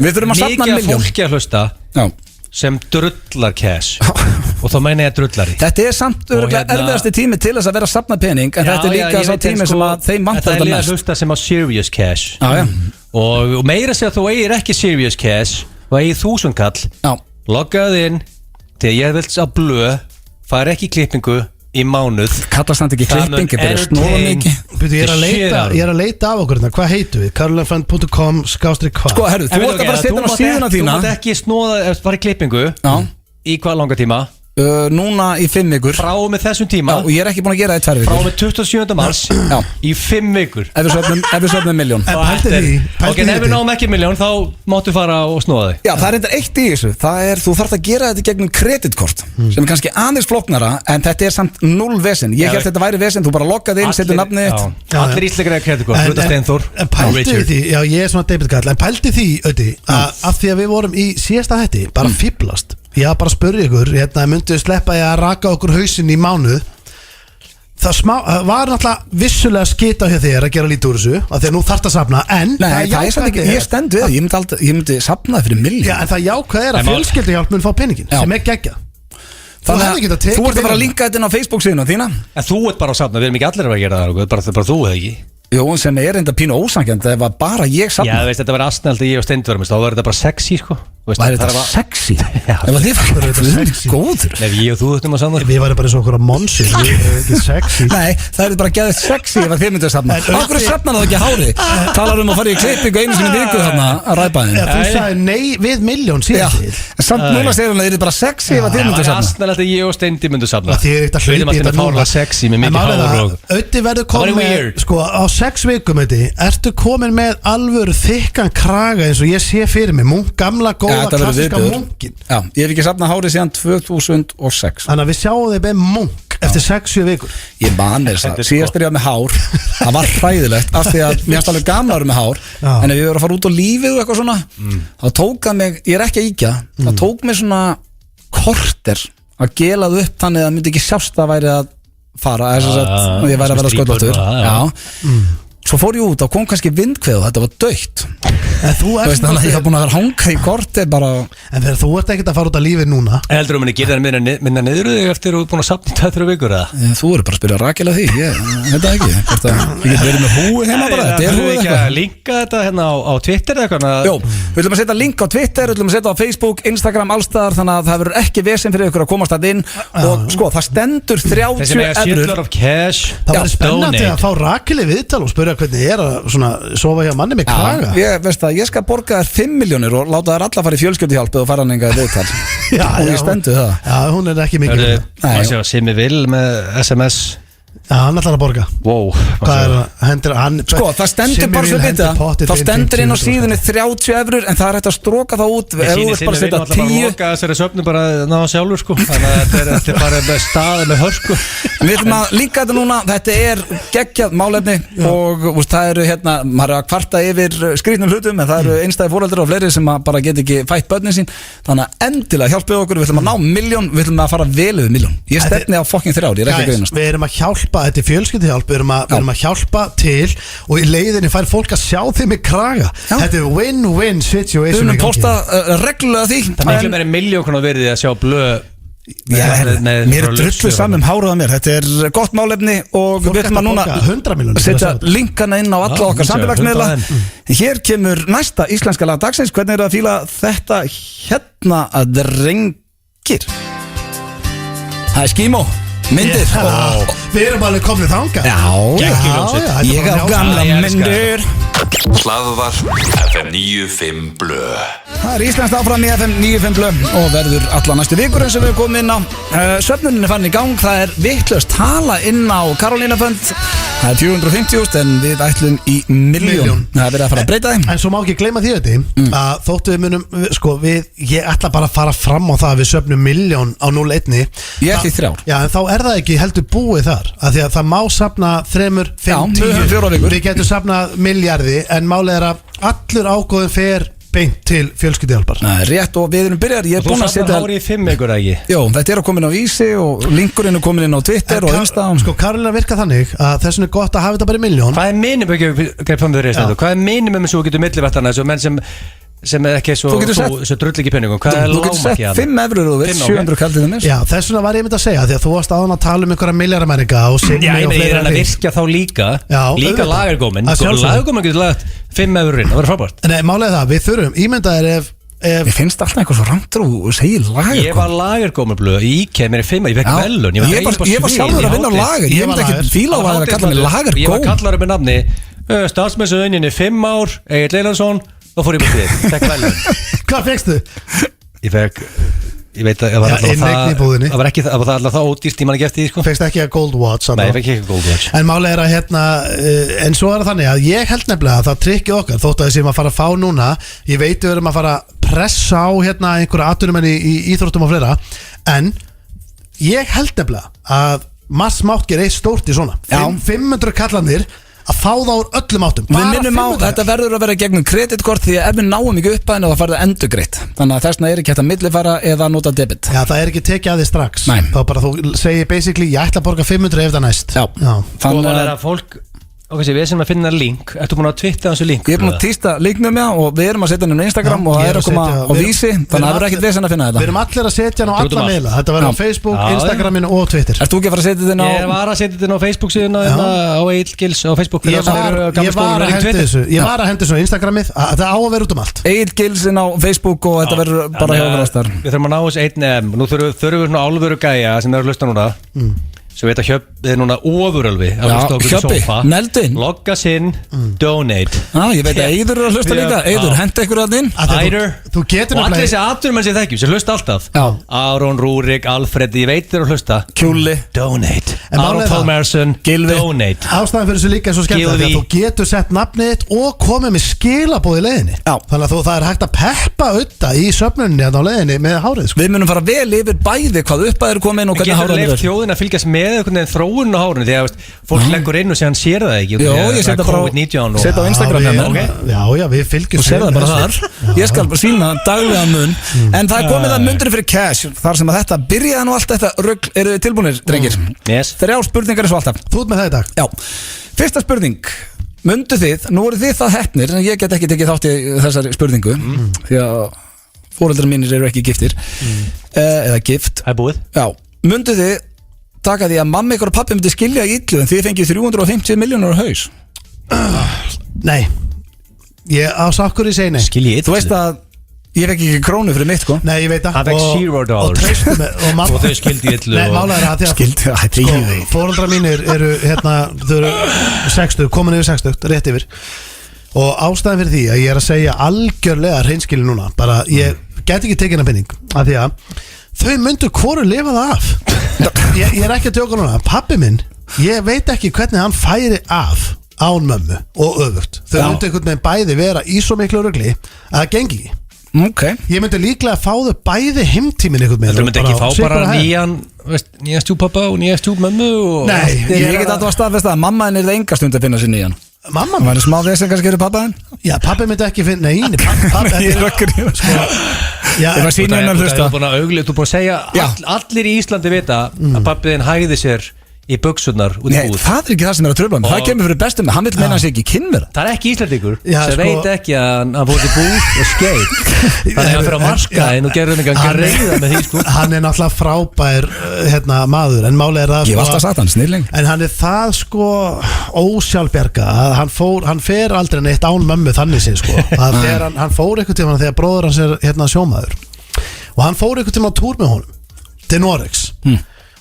við þurfum að safna mikið af 1.000.000 fólki að hlusta Já. sem drullar cash og þá meina ég drullari Þetta er samt örugglega hérna- erfiðasti tími til þess að vera að safna pening en þetta er líka sá tími sem að þeim vantar þetta þetta er líka að mest hlusta sem á serious cash Já, já, og meira segja að þú eigir ekki serious cash og eigir 1000 kall já, loggaðu inn til ég vilt á blöð fara ekki í klippingu í mánuð kallast þetta ekki Það mun klipping, ég byrja að snóða entertain- mikið Byrju, ég Shit, er að leita af okkur hérna. Hvað heitum við? carolinafund.com/hvað Sko, herru, þú ert að bara setja hann á síðuna Þú þína mátt ekki snóða ef þú fara í klippingu Já, í hvað langa tíma núna í 5 vikur frá og með þessum Já, tíma og ég er ekki búin að gera það í 2 frá og vikur með 27. mars Já. í 5 vikur Ef við söfnum 1.000.000 En pældu því, Ok, ef við náum ekki 1.000.000 þá máttu fara og snóða þig Já, það er eitthvað eitt í þessu Það er, þú þarft að gera þetta gegnum kreditkort sem er kannski aðeins flóknara en þetta er samt 0 vesen Ég Já, held þetta væri vesen, þú bara loggaði inn, setur nafnið þitt Já, Allir ísleikar eða kreditkort, Ruta Steinþór En og pældi Richard því, já ég er svona debitkall En pældi því, auðvitað, að því að við vorum í síðasta hætti Bara fýblast Ég var bara að spurja ykkur, hérna, myndið sleppa ég að raka okkur hausinn í mánuð Það var náttúrulega vissulega skita hjá þér að gera lítið úr þessu Af því að nú þarft að safna En Nei, það er samt ekki, ég stend við það Ég myndi safna það fyrir 1.000.000 Já, en það jákvæð er að En mál- fjölskylduhjálp mun fá peningin Já. Sem er geggjað Þannig hefði getað að tekið þú ert að fara að peningana. linka þetta inn á Facebook síðan þína En þú ert bara á safna, við erum ekki allir að gera það bara þú eða ekki Jú, sem er enda pínu ósangjandi Það var bara ég Já, safna þú veist, þetta verður astnælt að ég og Steindi verðum þá verður þetta bara sexy, sko Væri þetta sexy? Ef að þið fyrir góður Ef ég og þú ættum að samna Við varum bara eins og okkur að monsi Við erum ekki sexy Nei, það er bara geðið sexy ef að þið myndir safna Okkur safnar það ekki hári Talar að fara í klippingu einu sinni viku þarna að ræðbæðin Þú sagði nei við miljón síðan til Samt núna segir hún að það er bara sexy ef að þið myndir safna Asnalegt að ég og Steindi myndu safna Þið er ekkert að hlaupa í þetta núna sexy með mikið hár og Öddi verður komin með weird. Sko á 6 vikum ertu komin með alvöru þykkan kraga eins og ég sé fyrir mig gamla góða klassiska munkin Já, ég hef ekki safnað hárið síðan 2006 Þannig að við sjáum þig með munk eftir 6-7 vikur Ég man þess að síðast er ég með hár Það var hræðilegt af því að mér erst alveg gamla ára með hár En ef ég verið að fara út á lífið og eitthvað svona þá tók það mig, ég er ekki að íkja það tók mig svona korter að gelað upp þannig að það myndi ekki sjást að væri að fara og ég væri að vera sköllóttur Svo fór ég út og kom kannski vindkveð og þetta var dautt Þannig að ég haf búin að vera hanga í korti bara En þegar þú ert ekkert að fara út af lífið núna Heldur þú að geta það minna niður þig eftir að þú er búin að safna 2-3 vikur eða? Þú eru bara að spyrja Rakel að því Ég veit það ekki Hvort að ég get verið með húi heima bara Þetta er húið eitthvað Þú ekki að linka þetta hérna á Twitter eða eitthvað? Jó, við ætlum að setja link á Twitter Við ætlum að setja á Facebook, Instagram, allstaðar Þannig að það verður ekki vesen fyrir ykkur að komast að inn Og sko, það stendur 30 evrur Það var spennandi að fá Rakel í viðtal og spyrja hvernig er að sofa hjá manni með kraga Ég skal borga þér 5 milljónir og láta þér alla fara í fjölskylduhjálp og fara hann enga í viðtal og ég stendu það Já, hún er ekki mikið Það sé að Simmi Vil með SMS Já, hann ætlar að borga Wow Sko, það stendur bara svo bita Það stendur inn á síðunni 30 evrur en það er hægt að stróka það út ef þú vilt bara setja 10 Það er loka þessari söfnu bara ná sjálfur sko Þannig að þetta er bara með staði með hörsku Við ætlum að líka þetta núna Þetta er geggjað málefni og það eru hérna, maður er að kvarta yfir skrýtnum hlutum en það eru einstæði foreldrar og fleiri sem bara get ekki fætt börnin sín Þannig að endilega hjálpið okkur Við ætlum að ná milljón, við ætlum að fara vel yfir milljón Ég stefni á fucking 3 ár, ég er ekki að grínast Við erum að hjálpa, þetta er fjölskylduhjálp Við erum að hjálpa til og í leiðinni fær fólk að sjá þeim í kraga Þetta er win-win situation Við erum að posta reglulega því Það miklu meiri milljón verið að sjá blöð Mér er drullu saman háruða mér Þetta er gott málefni og við ætlum að núna 100 milljónir setja linkana inn á alla okkar samfélagsmiðla Hér kemur næsta íslenska lag dagsins Hvernig er það að fíla þetta hérna að drengir Það er Skímó Myndir Við erum alveg komnið þangað Ég á gamla myndir Hlaðvarp FM 95 Blö Það er íslenskt áfram í FM 95 Blö og verður alla næstu vikur eins og við komum inn á Söfnunin er fann í gang, það er vitlaust tala inn á Karolínafönd Það er 450.000 en við ætlum í milljón Það er verið að fara að breyta þeim En svo má ekki gleyma því þetta að þóttu við munum, sko, ég ætla bara að fara fram á það að við söfnum milljón á 0-1 Ég ætli 3 ár Já, en þá er það ekki heldur búið þar af því að það má safna 3, 5, 10 Við getum safnað milljarði en málið er að allur ágóðin fer beint til fjölskylduhjálpar Rétt og við erum byrjar Ég er búin að setja Þú safnar hári í 5 vikur ekki Jó, þetta er að koma inn á Vísi og linkurinn er komin inn á Twitter og Insta Sko, Karolína virka þannig að þess er gott að hafa þetta bara í milljón Hvað er minimum Hvað er minimum sem þú getur millivættana þessu menn sem er ekki svo drull ekki penningum Hvað er lágmarkið Þú getur sett 5 evrur og við 700 kaldið þeim Já, þess vegna var ég myndi að segja því að þú varst áðan að tala einhverja milljarðamæringa Já, ég er að virka þá líka lagergóminn Lagergóminn getur lagt 5 eururinn, það verður frábært Nei, málega það, við þurfum, ímyndaðir ef Ég finnst alltaf eitthvað svo rangt og segir lagergóm Ég var lagergómurblöð, ég kem mér í 5 Ég fekk velun, ég var sjálfur að vinna á lager Ég myndi ekki fíla á að kalla mig lagergóm Ég var kallar með nafni Starfsmennsauðinni 5 ár, Egil Leilansson Þá fór ég búið þig, fekk velun Hvað fekkstu? Ég veit að það var ekki það alltaf það ódýrt í mann ekki eftir því sko. Fekst ekki að Gold Watch Nei, ég fekk ekki að Gold Watch En málega er að hérna en svo er það þannig að ég held nefnilega að það trikkið okkar þótt að þessum að fara að fá núna ég veit við erum að fara að pressa á hérna einhverja atvinnumenn í íþróttum og fleira en ég held nefnilega að maður smátt gerir eitt stórt í svona 500 kallanir að fá það úr öllum áttum Við minnum á, þetta verður að vera gegnum kreditkort því að ef við náum ekki upp að henni þá farið það endurgreitt Þannig að þessna er ekki hægt að millifara eða nota debit Já, það er ekki tekið að því strax Nei. Þá bara þú segir basically, ég ætla að borga 500 ef það næst Já. Þannig að fólk Ok, við erum að finna link. Ertu búin að twitta þessu link? Ég er búin að tísta linknum og við erum að setja hann á Instagram og það er að koma á Vísi, þannig að það verður ekkert vesen að finna þetta. Við erum allir að setja hann á alla miðla. Þetta verður á Facebook, Instagraminu og Twitter. Ert þú ekki að fara að setja þetta á? Ég var að setja þetta á Facebook síðan á Egil Gils á Facebook. Ég var að hendi svo Instagramið. Þetta á að vera út um allt. Egil Gils inn á Facebook og þetta verður bara hjá okkur ástar. Við þurfum að ná þessu 1M. Nú þurfum við svona álveru gæja sem eru að hlusta núna. Svo veit að Hjöppi er núna ofurölvi að hlusta okkur í sófa. Neldin Logga sinn, donate. Ég veit að Eiður er að hlusta líka. Eiður, henda ykkur að inn. Eidur Þú getur og allir þessi aðturum sem þekkjum sem hlusta alltaf. Aron, Rúrik, Alfred, ég veit þeir að hlusta. Kjúli, donate. Aron Pálmarsson, donate. Ástæðan fyrir þessu líka er svo skemmt að þú getur sett nafnið þitt og komið með skilaboð í leiðinni. Þannig að það er hægt að peppa auðvitað í söfnunni á leiðinni með hárið. Við munum fara vel yfir bæði hvað uppæðir komin og hvernig hárið er. Með þróun á hárunni því að fólk leggur inn og sé hann sér það ekki. Jó, ég setja bara setja á Instagram hérna. Já, við fylgjum og sér það bara þar. Ég skal bara sína daglega mun. En það er komið að mundurinn fyrir cash þar sem að þetta byrjaði nú allt þetta rugl. Eru þið tilbúinir, drengir? Yes. 3 spurningar svo alltaf. Þú ert með það í dag. Já. Fyrsta spurning. Mundu þið, nú eru þið það heppnir en ég get ekki tekið þátt í þessari spurningu því að foreldrar mínir eru ekki giftir eða gift. Það er búið. Já. Mundu þið taka því að mamma ykkur og pappi myndi skilja í illu en þið fengið 350 milljónur á haus. Nei. Ég ásakkur í segi nei. Skilja í illu. Þú veist að ég fekk ekki krónu fyrir mitt sko. Nei, ég veit það. Það fekk $0 og þau skildi í illu. Nei, málega er það skildi það sko, foreldrar mínir eru þau eru 60, komin yfir 60, rétt yfir. Og ástæðan fyrir því að ég er að segja algjörlega hreinskilin núna, bara ég get ekki tekið hennar penning af því að þau myndu hvoru lifa það af. Ég er ekki að tjóka núna. Pappi minn, ég veit ekki hvernig hann færi af án mömmu og öfugt. Þau myndu einhvern veginn bæði vera í svo miklu rugli að það gengi ekki. Okay. Ég myndi líklega að fá þau bæði heimtímin einhvern veginn. Þú myndi ekki fá bara nýjan stjúpappa og nýjan stjúpmömmu og... Nei, ég get alltaf að staðfesta að mamma henni er það enga stund að finna sér nýjan. Mamma mér? Það var smá vesen kannski fyrir pappa henn? Já, pappi myndi ekki finna, nei, pappi Ég rökkur sko. Ég var sín hennar hlusta. Þú er búin að segja, allir í Íslandi vita að pappi þinn hægði sér í buksurnar út í búð. Nei, það er ekki það sem er að tröfla mig. Það kemur fyrir bestum, hann vil meina hans ekki kynmera. Það er ekki Íslandingur sem veit ekki að hann fór til búð og skeið. Þannig að hann fyrir á markaðinn og gerði einhvern greiða með því sko. Hann er náttúrulega frábær maður, en máli er það Ég var alltaf sagt hann, snilling. En hann er það sko ósjálfbjarga að hann fer aldrei neitt án mömmu þannig sér sko. Hann fór einhvern tímann þegar bróður hans er sjómaður og hann fór einhvern tímann á túr með honum til Noregs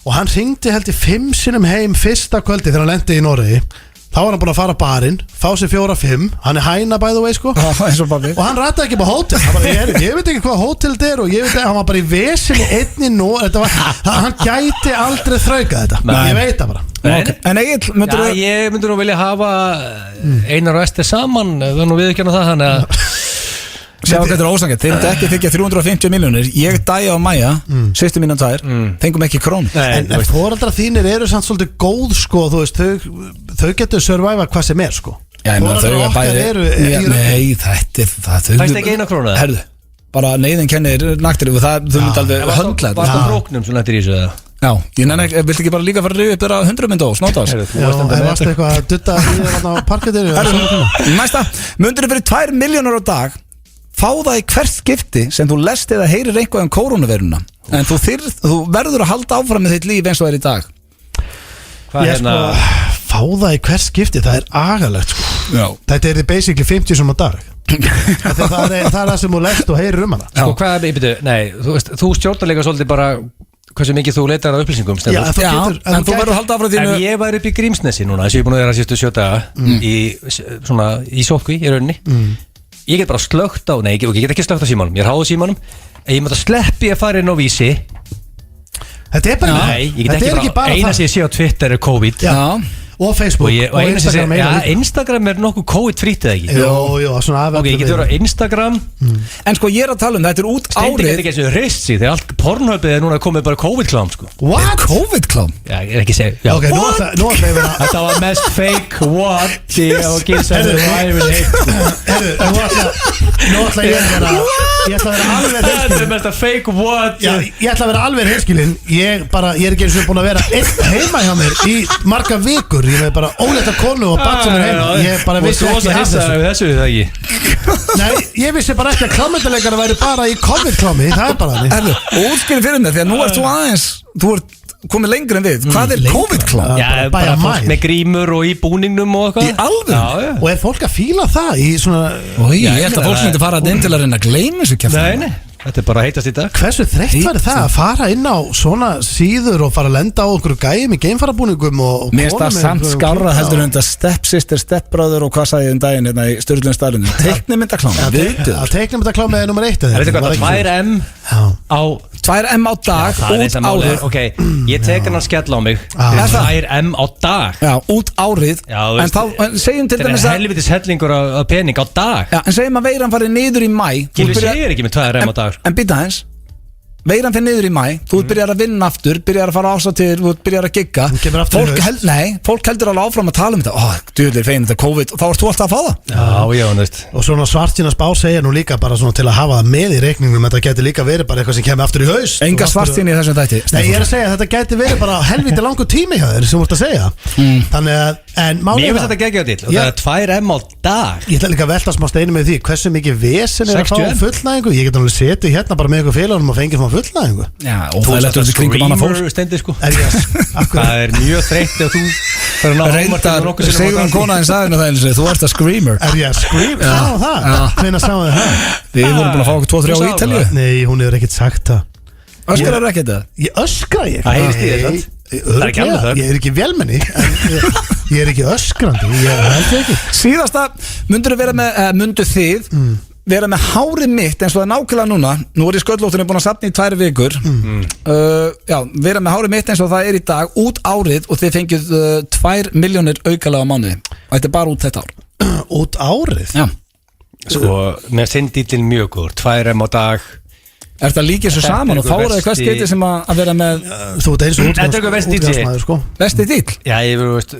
og hann hringdi held í 5 sinnum heim fyrsta kvöldi þegar hann lendi í Noregi. Þá var hann búin að fara á barinn, fá sér 4-5. Hann er hæna by the way sko. Og hann rataði ekki bara hótel. Ég veit ekki hvað hótel þetta er og ég veit ekki, hann var bara í vesinni einni nú. Hann gæti aldrei þraukað þetta. Ég veit það bara. Okay. En Egil, myndur þú... Ég myndur nú vilja hafa Einar og Ester saman. Það er nú viðurkenna það, þannig að Sjá hvað þetta er ósangett, þeir myndi ekki þykja 350 milljónir. Ég dæja á Maja, sýstu mín 2, fengum ekki krón. En foreldrar þínir eru samt svolítið góð sko, þú veist, þau getur surviva hvað sem er sko. Já, ég meina þau er bæði. Nei, þetta er það. Fæst ekki 1 krónu? Herðu, bara neyðin kennir naktir og það, þau myndi alveg höndla þetta. Varst það bróknum sem nættir í þessu eða? Já, ég vilti ekki bara líka fara að rifja upp þeirra 100 mynd og snóta ás. Já, það varst eitthvað að dutta í þarna á parkettinu. Næsta, mundur fyrir 2 milljónir á dag fá það í hvert skipti sem þú lest eða heyrir eitthvað kórónuveiruna en þú verður að halda áfram með þitt líf eins og það er í dag. Ég sko, fá það í hvert skipti, það er agalegt sko. Já. Þetta er basically 50 sem á dag. það er það sem þú lest og heyrir hana. Sko hvað er byrju, nei, þú stjórnarleika svolítið bara hversu mikið þú leitar að upplýsingum en þú verður að halda áfram þínu. Ef ég væri upp í Grímsnesi núna þess að ég er búin að vera síðustu 7 daga í sótkví í rauninni ég get bara slögt á, nei, ég get ekki slögt á símanum ég er háð símanum, en ég mátt að sleppi að fara inn á Vísi. Þetta er bara nei, ég get ekki bara eina sem ég sé á Twitter er COVID og Facebook og Instagram Instagram er nokkuð COVID-frýtt eða ekki? Jú, svona ok, ég getur á Instagram en sko ég er að tala þetta er út árið Steindi getur ekki eins og hrist sig þegar allt pornhöpið er núna komið bara COVID-klám sko. What? COVID-klám? Já, ég er ekki að segja ok, nú ætla ég vera þetta var mest fake what ég og gilsaði nú ætla ég vera Ég ætla að vera alveg Þetta er hreinskilinn. mest að fake what Já, ég ætla að vera alveg hreinskilinn. Ég er ekki eins og búin að vera einn heima hjá mér í marga vikur. Ég með bara óleita konu og barn sem er heima. Ég bara vissi ekki af þessu. Þessu við það ekki Nei, ég vissi bara ekki að klámyndarleikara væri bara í COVID-klámi. Það er bara þannig. Herðu, útskýri fyrir mig, því að nú ert þú aðeins þú ert komið lengur en við. Hvað er COVID-klám? Já, bara bara fólk mæl. með grímur og í búningnum og eitthvað Í alvöru? Já, já Og er fólk að fíla það í svona... Ói, ég held að fólk myndi fara inn til að reyna að gleyma þessu kjafta. Nei, þetta er bara heitast í dag Hversu þreytt væri það að fara inn á svona síður og fara að lenda á okkur gæjum í geimfarabúningum og Mér finnst það samt skárra heldur en þetta stepsister, stepbrother og hvað sagði ég daginn hérna í Sturlun staðlunum. Teiknimyndaklám, viðbjöður. Að teiknimyndaklámi er nummer 1 Veitu hvað, 2M á 2M á dag, Það er út sem málið árið. Ok, ég tek hann að skella á mig Er það? 2M á dag Já, út árið. Já, þú En veist, þá, segjum til Þetta dæmis er að helvitis hellingur af pening á dag Já, en segjum að veiran farið niður í mæ. Þú Gilvi byrjar- segir ekki með 2M á dag En býta aðeins. Veiran fyrir niður í mæ, þú byrjar að vinna aftur, byrjar að fara ásatir, þú byrjar að gigga. Hún kemur aftur í haust. Fólk heldur alveg áfram að tala um þetta. Djúðir fegin þetta COVID og þá ert þú alltaf að fá það. Já, þú veist Og svona Svartsýna spá segja nú líka bara svona til að hafa það með í reikningum. Þetta geti líka verið bara eitthvað sem kemur aftur í haust. Enga svartsýni í þessum þætti. Nei, ég er að segja að þetta geti verið bara helviti langur tími hjá þér sem þú ert að segja. Þannig að, en málið Mér er finnst þetta geggja til og Já. það er 2M á dag Ég ætla líka að velta smá steinu með því hversu mikið vesen er að fá 60M. fullnæðingu. Ég get alveg setið hérna bara með ykkur félagunum og fengið frá fullnæðingu. Já, og það er lettur þessi kringum annað fólk. Steindi sko Er ég akkur Það er mjög þreytt ef þú fyrir að ná Reyndar, nokkuð sinnum á Sigurðan dag. konaðin sagði henni það eins og þú ert að screamer. Er ég að skrifa á það? Hvenær sáðu þið það? Við vorum búin að fá okkur 2-3 á Þú sagði Ítalíu. Nei, hún hefur ekkert sagt það. Öskar er ekkert það. Ég öskra ég. Það heyrist í þér, sant? Það er ekki alveg Örugglega. þögn. Ég er ekki vélmenni en ég er ekki öskrandi. Ég held ekki. Síðasta, myndu þið vera með hárið mitt eins og það er nákvæmlega núna. Nú er ég sköllóttunni búin að safna í 2 vikur. Já, vera með hárið mitt eins og það er í dag út árið og þið fengið 2 milljónir aukalega á mánuði. Og þetta er bara út þetta ár. Út árið? Já. Sko, með sindílinn mjög góður 2M á dag Er þetta líkið svo Þetta er saman og þá einhver er það hvert versti- getið sem að vera með Þú ert eins og Þetta er eitthvað versti útgangsmaður sko. vesti dýl? Já, ég veist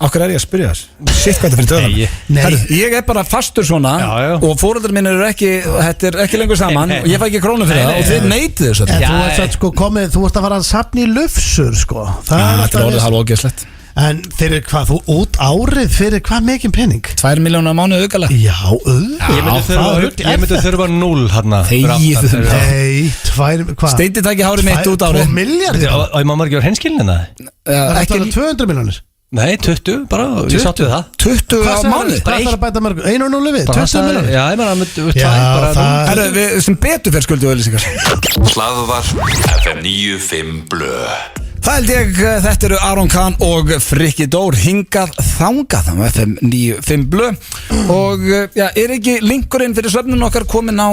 Okkur er ég að spyrja þess? Sitt hvað þetta fyrir Nei, döðan. Nei. Herru, ég er bara fastur svona Já, já. og fóreldrar minn eru ekki, þetta er ekki lengur saman Nei, nei. og ég fæ ekki krónu fyrir Nei, það og nei, þið neitið þessu. En Já, þú ert satt sko komið, þú ert að fara að safna í lufsur sko. Það er Þetta alltaf er orðið vesen. halv ógeðslegt. En fyrir hvað, þú út árið fyrir hvað mikið pening? 2 milljónir á mánuði aukalega. Já, auðvitað. Ég myndi þurfa 0 hérna Þegið þið. Nei, 2, hvað? Steindi tæki hárið mitt út 2 árið. milljardir? Og ég má maður ekki vera henskilin það Það Ekki er 200 miljónir. Nei, 20 bara, ég sátt við það 20 á mánuði. Hvað þarf að bæta mörg? 1,0 við, Bara 20 það- miljónir. Já, ég meina, við Já, tvær bara það- Herru, við sem betur fyrir skuldu auðlýsingar. Hlaðvarp FM 95 Blö. Það held ég, þetta eru Aron Kahn og Frikki Dór hingað þangað á FM 95 Blö og já, er ekki linkurinn fyrir söfnun okkar komin á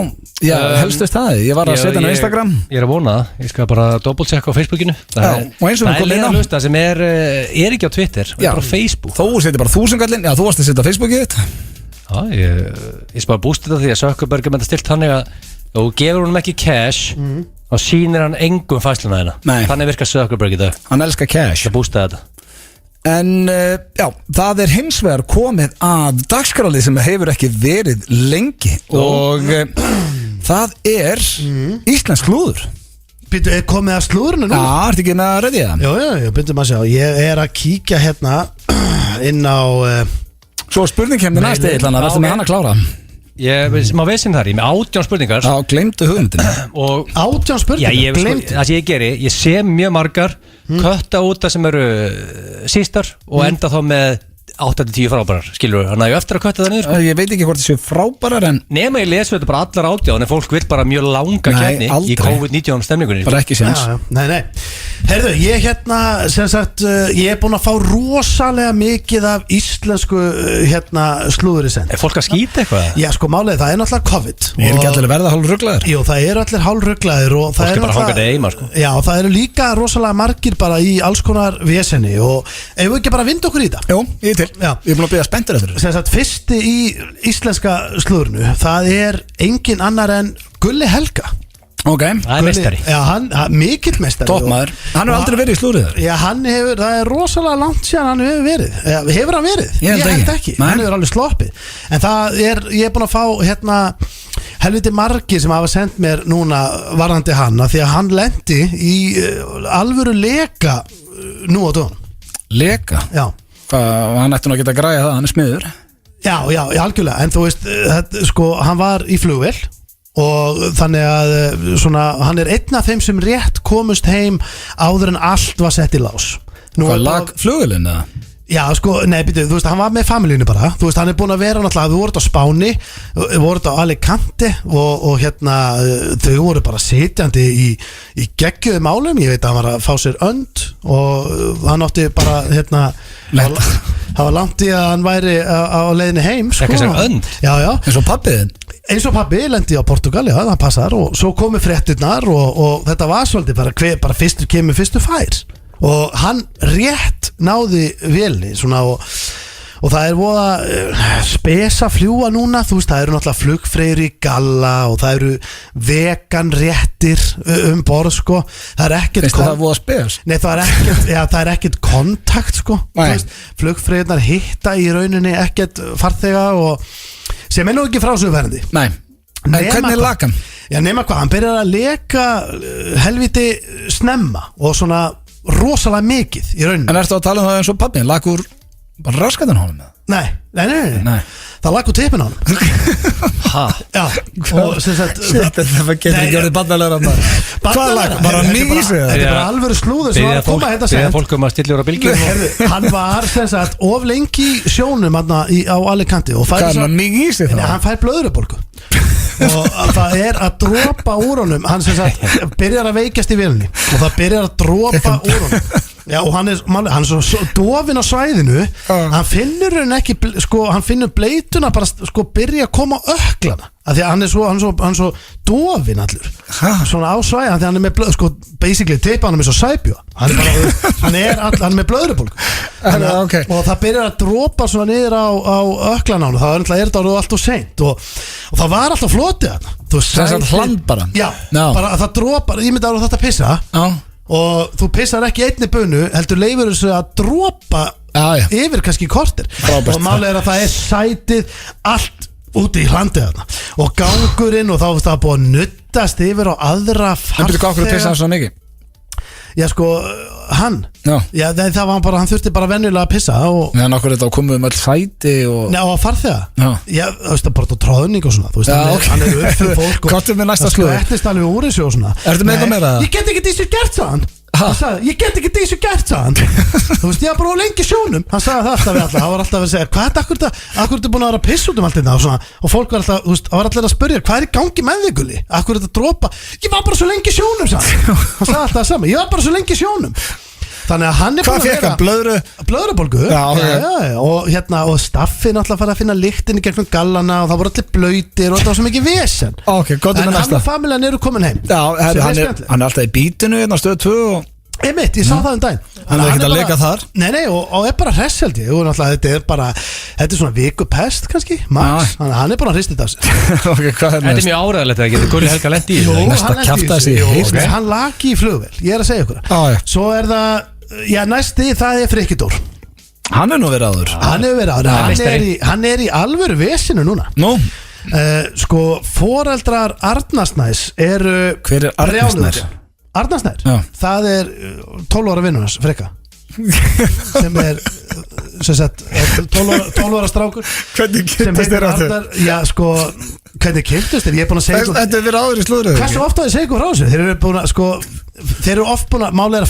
helstu staði? Ég var að setja hann á Instagram. Ég er að vona það, ég skal bara doppeltjekka á Facebookinu Já, og eins og við það komum inn á. er hlusta sem er ekki á Twitter, það Já. er bara á Facebook Þú setur bara 1000 kallinn, já þú varst að setja á Facebookið þitt. Já, ég skal bara bústa þetta því að Zuckerberg er með þetta stilt þannig að þú gefur honum ekki cash og sýnir hann engum fæsluna þeina Nei. Þannig virkar Zuckerberg í dag Hann elskar cash. að bústa þetta En já, það er hins vegar komið að dagskrálið sem hefur ekki verið lengi og það er íslensk klúður. Býttu, er komið að slúðurinu nú? Já, ertu ekki með að reyðja það? Já, byrjum að sjá. Ég er að kíkja hérna inn á Svo spurning kemur Nei, næst nei. eða þannig að verður með Ok. hann að klára. Má veist þar, ég er með 18 spurningar Já, gleymdu hugmyndinu. og 18 Já, spurningar. ég, sko, Gleymd. það sem ég geri, ég sé mjög margar kötta út það sem eru sístar og enda þá með 8-10 frábærar, skilur við, hann að ég eftir að kötta það niður sko. Ég veit ekki hvort þessu frábærar en Nema ég lesu þetta bara allar átjáðan en fólk vil bara mjög langa Nei, kefni aldrei. í COVID-19 stemningunni bara ekki séns. Já, nei. Herðu, ég hérna, sem sagt, ég er búin að fá rosalega mikið af íslensku, slúður í send. Er fólk að skýta eitthvað? Já, sko, málið, það er náttúrulega COVID. Ég er ekki Og- allir að verða hálf rugglaður. Jú, það eru allir hálfrugglaðir og það Fólk er bara hangandi heima, sko. Já, það eru líka rosalega margir bara í alls konar vesenni og ef við ekki bara vinda okkur í það. Jú, ég er til. Já. Ég er búin að byrja spenntur eftir þessu. Sem sagt, fyrsti í íslenska slúðurnu, það er engin annar en Gulli Helga. Ok, Það er meistari Já, hann mikill meistari. toppmaður. Hann hefur aldrei verið í slúrið þar. Já, hann hefur, það er rosalega langt síðan hann hefur verið. Hefur hann verið? Ég held ekki. Nei. Hann hefur alveg sloppið. En það er, ég er búin að fá helviti margir sem hafa sendt mér núna varðandi hann, að því að hann lendi í alvöru leka nú á dögun. Leka? Já. Hann ætti nú að geta að græja það, hann er smiður. Já, algjörlega, en þú veist, sko, hann var í flugvél og þannig að svona, hann er einn af þeim sem rétt komust heim áður en allt var sett í lás. Hvað lag flugvélinn eða? Já, sko, nei, býtu, þú veist, hann var með familínu bara. Þú veist, hann er búin að vera náttúrulega, við vorum á Spáni, við vorum á Alicante og hérna, þau voru bara sitjandi í geggjuðum málum. Ég veit að hann var að fá sér önd og hann átti bara, hérna, það var langt í að hann væri á leiðinni heim, sko. Ekki sér önd? Já. Eins og pabbiðinn? Eins og pabbi lendi á Portugal, já, það passar, og svo komu fréttirnar og þetta var svolítið bara fyrstur kemur, fyrstur fær. Og hann rétt náði vélni svona, og það er voða spesa fljúa núna, þú veist, það eru náttúrulega flugfreyjur í galla og það eru vegan réttir borð, sko. Það er ekkert Finnst það voða spes? Nei, það er ekkert kontakt, sko. Flugfreyjurnar hitta í rauninni ekkert farþega og sem er nú ekki frásöguverðandi. Nei, en hvernig lag hann? Já, nema hvað, hann byrjar að leka helviti snemma og svona rosalega mikið í rauninni. En ertu að tala um það eins og pabbin, lag úr bara raskatinn honum? Nei. Það lag úr tippin honum. Hæ? Já, og sem sagt það getur ekki orðið barnalegra maður. Hvað lag? Bara nýs? Þetta er bara alvöru slúður sem var að koma hérna sent. Byrja fólk að stilla úr að bylgjum. Hann var sem sagt of lengi í sjónum á Alicante. Hvað er hann nýs í þá? Hann fær blöðrubólgu og það er að dropa úr honum. Hann sem sagt byrjar að veikjast í vélni og það byrjar að dropa úr honum. Já, og hann er svo dofinn á svæðinu. Hann finnur hann ekki, sko, hann finnur bleituna bara, sko, byrja að koma á ökklana, af því að hann er svo dofinn allur svona á svæði, af því að hann er með sko, basically teipa hann er með svo sæbjó, hann er með blöðrubólgu. Okay. Og það byrjar að dropa svona niður á ökklana hann, það er þetta allt og seint og það var alltaf flotið hann. Það er hland bara? Já, bara að það dropar, ég myndi að þetta pissa og þú pissar ekki einni bunu, heldur leifur þessu að dropa yfir kannski kortir. Og málið er að það er sætið allt úti í hlandið þarna og gangurinn og þá var það búið að nuttast yfir á aðra farþega. En byrju, hvað okkur pissa hann svo mikið? Já, sko, hann Já, það var bara, hann þurfti bara venjulega að pissa og Já, nokkur þetta komum öll sæti og Já, og farþega Já, þú veist, bara tróðning og svona. Þú veist, hann er uppfyrir fólk og Kvartum við næsta slúður. Það skvettist alveg úr þessu og svona. Ertu með eitthvað meira? Ég get ekki þessu gert, sagði hann. Ég get ekki þessu gert, sagði hann. Þú veist, ég var bara á lengi sjónum. Hann sagði það alltaf við alla. Það var alltaf að segja, hvað er þetta, akkur ertu búin að vera að pissa út allt þetta og svona. Og fólk var alltaf, þú veist, það var allir að spyrja, hvað er í gangi með þig, Gulli? Akkur þetta dropa? Ég var bara svo lengi sjónum, sagði hann. Hann sagði alltaf það sama. Ég var bara svo lengi sjónum. Þannig að hann er Hvað fekk hann? Blöðrubólgu og staffi náttúrulega farið að finna lyktin í gegnum gallana og það voru allir blöytir og það var svo mikið vesen. En hann og familjan eru komin heim. Já, hann er alltaf í bítinu hérna stöð 2 og Einmitt, ég sá það daginn. Hann er ekkert að leika þar. Nei, og er bara hress held ég. Þetta er svona vikupest kannski, max. Hann er bara að hristi þetta af sér. Þetta er mjög áræðilegt að geta Gulli Helga lent í. Næsta kjafta þessi. Hann laki í flugvél, ég er að segja ykkur. Svo er það, næsti, það er Frikidór. Hann er nú verið áður. Hann er í alvöru vesinu núna. Nú? Sko, foreldrar Arnarsnæs eru Hver er Arnarsnær? Arnarsnær, það er 12 ára vinnur hans, Frikka sem er sem sagt 12 ára strákur. Hvernig kynntust þér áttur? Já, sko, hvernig kynntust þér? Ég er búin að segja Þetta er verið áður í slúðröðu. Hversu ofta ég segja ykkur frá þessu? Þeir eru búin að, sko, þeir eru oft búin að málega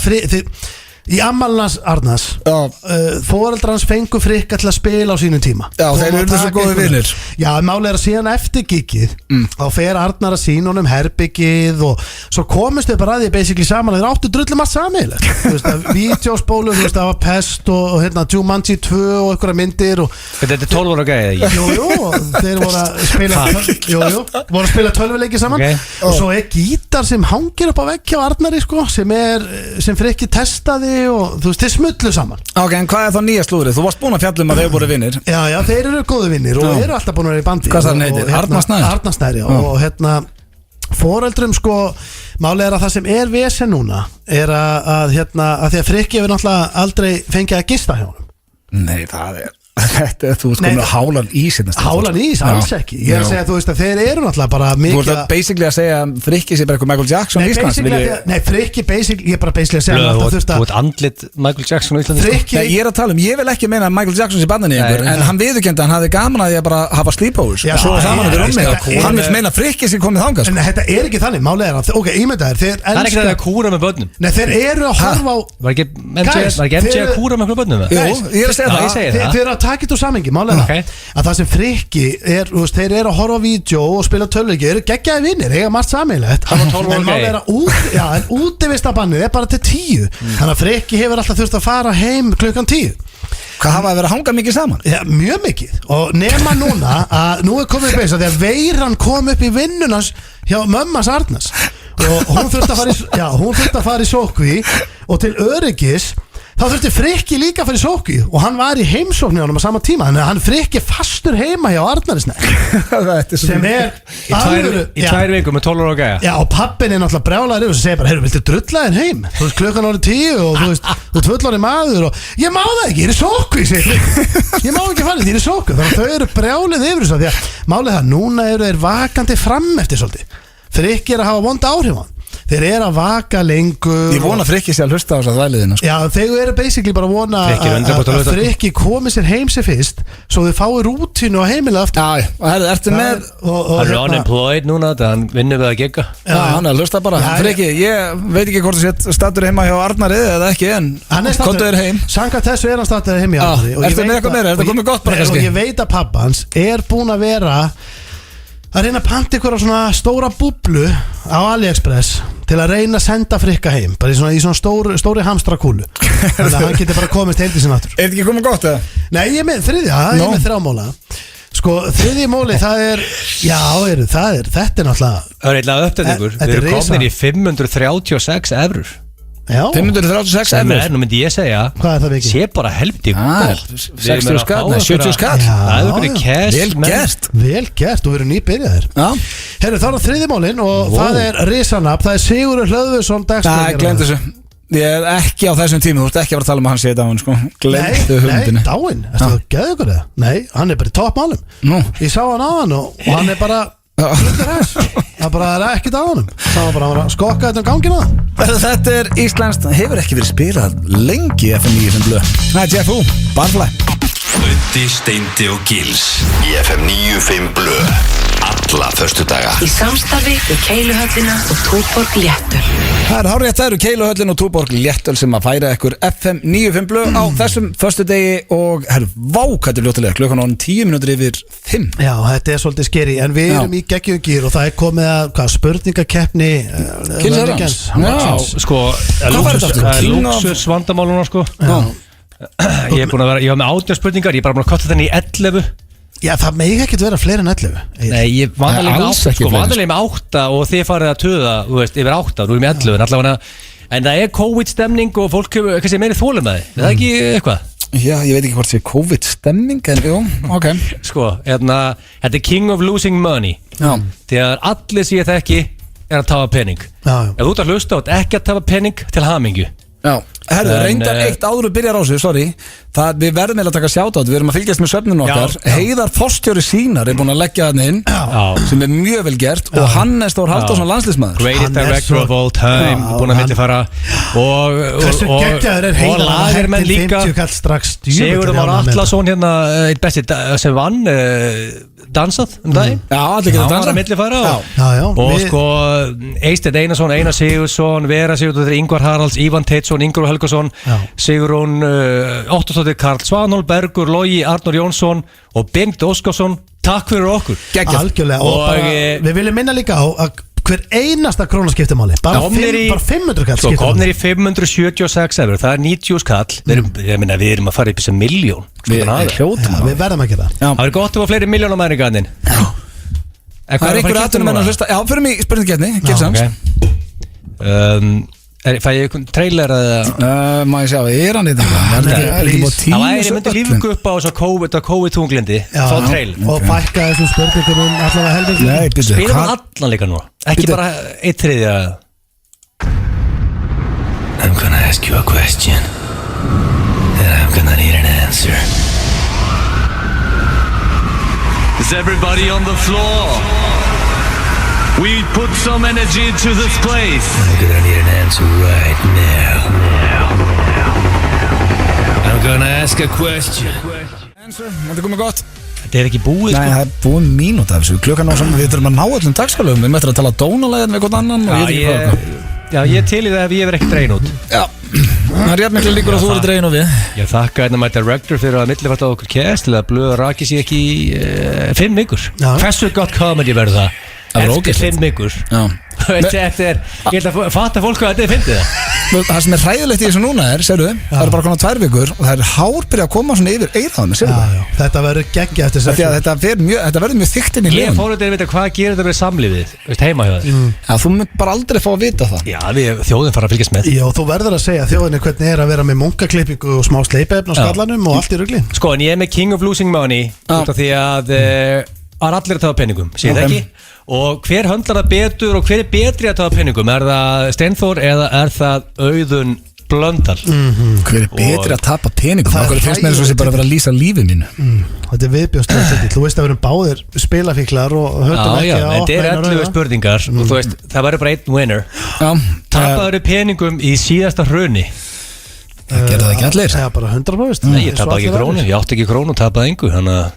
í ammælans Arnars foreldrar hans fengu Frikka til að spila á sínum tíma. Já, þeir eru þessu góði vinir. Já, málega er að síðan eftir gigið þá fer Arnar að sína honum herbyggið og svo komist þau bara að því basically saman, þeir áttu drullum allt sameiginlegt. Þú veist, að vídeospólu, þú veist, það var Pest og hérna Jumanji 2 og einhverja myndir og Þetta er 12 ára gæði. Jú, þeir voru að spila tölvuleiki saman og svo er gítar sem hangir upp á vegg hjá Arnari, sko, sem Frikki testaði og þú veist, þeir smullu saman. Ok, en hvað er þá nýja slúðrið? Þú varst búin að fjalla að þeir voru vinnir. Já, þeir eru góðu vinnir og eru alltaf búin að vera í bandi. Hvað það heitir? Arnarsnær? Arnarsnær, já. Og hérna, foreldrum, sko, málið er að það sem er vesen núna er að því að Frikki hefur náttúrulega aldrei fengið að gista hjá honum. Nei, það er Þetta, þú veist komið hálan ís Hálan ís, alls ekki Ég er að segja, þú veist að þeir eru náttúrulega bara Þú mikið ert basically að segja Frikki sé bara eitthvað Michael Jackson í Íslands Nei, Frikki basically, ég er bara basically að segja Þú ert andlit Michael Jackson í Íslandi Frikki Ég er að tala ég vil ekki meina að Michael Jackson sé bannan í einhver En hann viðurkenndi að hann hafði gaman að ég bara hafa sleepovers Já, Svo saman við rúmi þetta Hann vil meina Frikki sé komið þangað En þetta er ekki þannig, málega er að ok, ímyndaðir, þeir Það er ekki það að kúra með börnum Nei, þeir eru að horfa á Var ekki MJ að kúra með börnum? Jú, ég er að segja það Þeir eru að taka þetta úr samhengi, málega að það sem Frikki er, þú veist, þeir eru að horfa á vídeo og spila tölvuleiki, eru geggjaði vinnir, eiga margt sameiginlegt en málega er að útivistabannið er bara til 10 þannig að Frikki hefur alltaf þurft að fara heim klukkan 10 Hvað hafa að vera að hanga mikið saman? Já, mjög mikið og nema núna að nú er komið upp eins að því að veiran kom upp í vinnunans hjá mömmas Arnars og hún þurfti að fara í sókví og til öryggis þá þurfti Frikki líka að fara í sókví og hann var í heimsókn hjá honum á sama tíma þannig að hann Frikki fastur heima hjá Arnarsnæ sem er í 2 vikur með 12 ára gæja Já, og pappin er náttúrulega brjálæður og segir bara, heyrðu, viltu drulla þinn heim? Þú veist, klukkan orðið 10 og þú veist, þú ert fullorðinn maður og ég má það ekki, ég er í sókví, segir Frikki Ég má ekki fara þetta, ég er í sókví Þannig að þau eru brjálið yfir þessu því að málið það, núna eru þeir vakandi fram eftir svolítið Frikki er að hafa vonda áhrif á hann Þeir eru að vaka lengur Ég vona Frikki sé að hlusta á þess að þvæliðina Já, þeir eru basically bara að vona að Frikki komi sér heim sér fyrst svo þau fái rútínu og heimilega aftur Já, og ertu með Hann er unemployed núna, hann vinnur við að gegga Já, hann er að hlusta bara Frikki, ég veit ekki hvort þú sett statur heima hjá Arnari eða ekki en kontu þér heim Samkvæmt þessu er hann statur heim í Arnari Ertu með eitthvað meira, er þetta komið gott bara kannski? Og ég veit að pappa hans er búin að vera að reyna að panta ykkur á svona stóra búblu á AliExpress til að reyna að senda Frikka heim bara í svona stóri hamstrakúlu þannig að hann getur bara komist heim til sinna aftur Er þetta ekki komið gott eða? Nei, ég er með þriðja, ég er með 3 móla Sko, þriðji móli, það er já, þetta er náttúrulega Það er eitthvað uppdætingur Við erum komin í 536 eurur Já 536 eurur Nú myndi ég segja Hvað er það mikið? Sé bara helviti gott 60 skall, 70 skall Það er verið cash Vel gert Vel gert, þú verður nýbyrjaðir Já Herru, þá er þriðji mólin og það er risanab Það er Sigurður Hlöðvursson Nei, glemt þessu Ég er ekki á þessum tími, þú ert ekki að vera að tala um að hann sé dáin sko. Glemtu hugmyndinni Nei, dáin, erstu að geða ykkur það? Nei, hann er bara í toppmálum Ég sá hann á hann og hann er bara Það bara er ekkert á honum Það var bara að skokka þetta gangina Þetta er íslenskt, hefur ekki verið spilað lengi FM 95 blöð Það er Jeff Ú, Barfly Öddi, Steindi og Gils Í FM 95 blöð Alla föstudaga Í samstarfi við Keiluhöllina og Túborg Léttöl Það er hárrétt, það eru Keiluhöllin og Túborg Léttöl sem að færa ykkur FM 95 blöð á þessum föstudegi og herru, vákættur ljótilega klukkan án 10 mínútur yfir 5 Já, þetta er svolítið skeri en við erum í geggjum gýr og það er komið að spurningakeppni Kynnsarans Sko, það er luxus vandamáluna sko Ég er búin að vera, ég var með 18 spurningar Ég er bara búin að kotta þenni í 11 Já, það megi ekkert vera fleiri en 11 Nei, ég vandalega með 8 og þið farið að töða, þú veist, yfir 8 Nú erum við 11, allavega En það er COVID-stemning og fólk hefur, kannski meiri þólum með þið Er það ekki eitthvað? Já, ég veit ekki hvort það er COVID-stemming en jú, ok Sko, þetta er king of losing money Þegar allir sé það ekki er að tafa pening Ef þú ert að hlusta átt ekki að tafa pening til hamingju Já, herru, reyndar eitt áður og byrjar á sig, sorry Við verðum eða að taka sjátt á þetta Við erum að fylgjast með svefninu okkar Heiðar Forstjóri Sínar er búin að leggja hann inn sem er mjög vel gert og Hannes Þór Halldórsson landsliðsmaður Greatest director of all time búin að millifara og lagermenn líka Sigurður Már Atlason hérna eitt besti sem vann dansað daginn Já, allir geta dansað hann var að millifara og sko Eysteinn Einarsson, Einar Sigurðsson Vera Sigurður, Ingvar Haralds, Ívan Teitsson Ingvar Helgason, Sigrún Óttastóttir, Karl Svanhól, Bergur Logi, Arnór Jónsson og Bengt Óskarsson Takk fyrir okkur Algjörlega og bara, við viljum minna líka á að hver einasta krónaskipti máli bara 500 kall sko komnir í 576 eurur það er 90 skall við erum að fara upp í sem miljón við verðum að gera það er gott að fá fleiri miljónum aðeins í gannin það er einhver aðtunum en að hlusta já, fyrir mig spurningkeppni fæ ég einhvern trailer eða má ég sjá, er hann í þetta það væri myndi lífgu upp á COVID-tunglindi fá trailer og fækka þessum spurningum allavega helviti spilum allan líka nú ekki bara 1/3 I'm gonna ask you a question and I'm gonna need an answer Is everybody on the floor? We put some energy into this place. I'm gonna need an answer right now. I'm gonna ask a question. Þetta komið gott. Þetta er ekki búið Nei, það er búin mínúta af þessu. Klukkan á saman, við þurfum að ná öllum dagskalöfum. Við möttum að tala dónalegin við hvort annan og ég veit ekki hvað. ég til í það ef ég verð ekki dregin út. Já, það er jafn miklu líkur að þú verður dregin og við. Ég þakka hérna my director fyrir að millifært á okkur kæst til að blöða raki sig ekki í 5 vikur. Hversu gott comedy verður það? Eftir 5 vikur. Þetta er, ég held að fatta fólk hvað þetta fyndið það. Það sem er hræðilegt í þessu núna sérðu, það er bara konar 2 vikur og það er hár byrja að koma svona yfir eyrðaðum, sérðu það? Þetta verður geggja eftir þessu. Þetta verður mjög þykkt inn í Ég fór að vita hvað gerir þetta við samlífið, heima hjá þér. Já, þú mynd bara aldrei fá að vita það. Já, þjóðin fara að fylgjast með. Já, þú verður að segja þjóðinni hvernig er að vera með munkaklippingu og smá sleipefn á skallanum og allt í rugli. Sko, en ég er með King of Losing Money út af því að allir að tafa penningum, séð ekki? Og hver höndlar það betur og hver er betri að tafa penningum? Er það Steinþór eða er það Auðun Blöndal? Hver er betri að tapa peningum? Það finnst mér eins og sé bara að vera að lýsa lífi mínu. Þetta er viðbjóðstöð. Þú veist að við erum báðir spilafíklar og höldum ekki að opna þetta er 11 spurningar og þú veist, það verður bara einn winner. Tapaður peningum í síðasta hruni? Það gerða það ekki allir. Já, bara 100%. Nei, ég tapaði ekki krónu, ég átti ekki krónu og tapaði engu, þannig að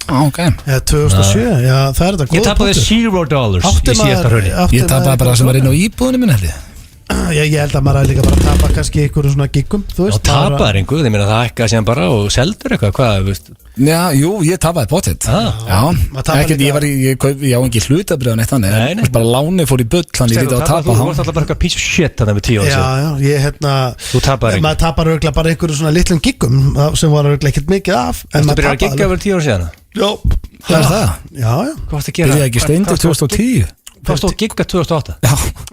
Okay. Já, 2007, já, það er þetta góð. Ég tapaði $0 í síðasta hruni. Ég tapaði bara sem var inn á íbúðinu minn heldur. Ég held að maður líka bara tapa kannski einhverjum svona giggum, þú veist. Og tapaði einhver, ég meina það ekkaði síðan bara og seldur eitthvað, hvað, veist? Já, jú, ég tapaði pottitt. Já, ekkert, ég á ekki hlutabrið á neitt þannig. Nei. Bara láni fór í bull, þannig ég lítið að tapa. Þú vorst alltaf bara eitthvað piece of shit þannig með 10 ára síðan. Já, ég Þú tapaði einhver. Maður tapar örgulega bara einhverjum svona litlum giggum sem var örgulega ekkert mikið af. Þú byrjar að gigga yfir 10 ára síðan? Já. Það er það? Já. Hvað varst að gera? Byrjaði ekki Steindur 2010? Hvað stóð gigga 2008?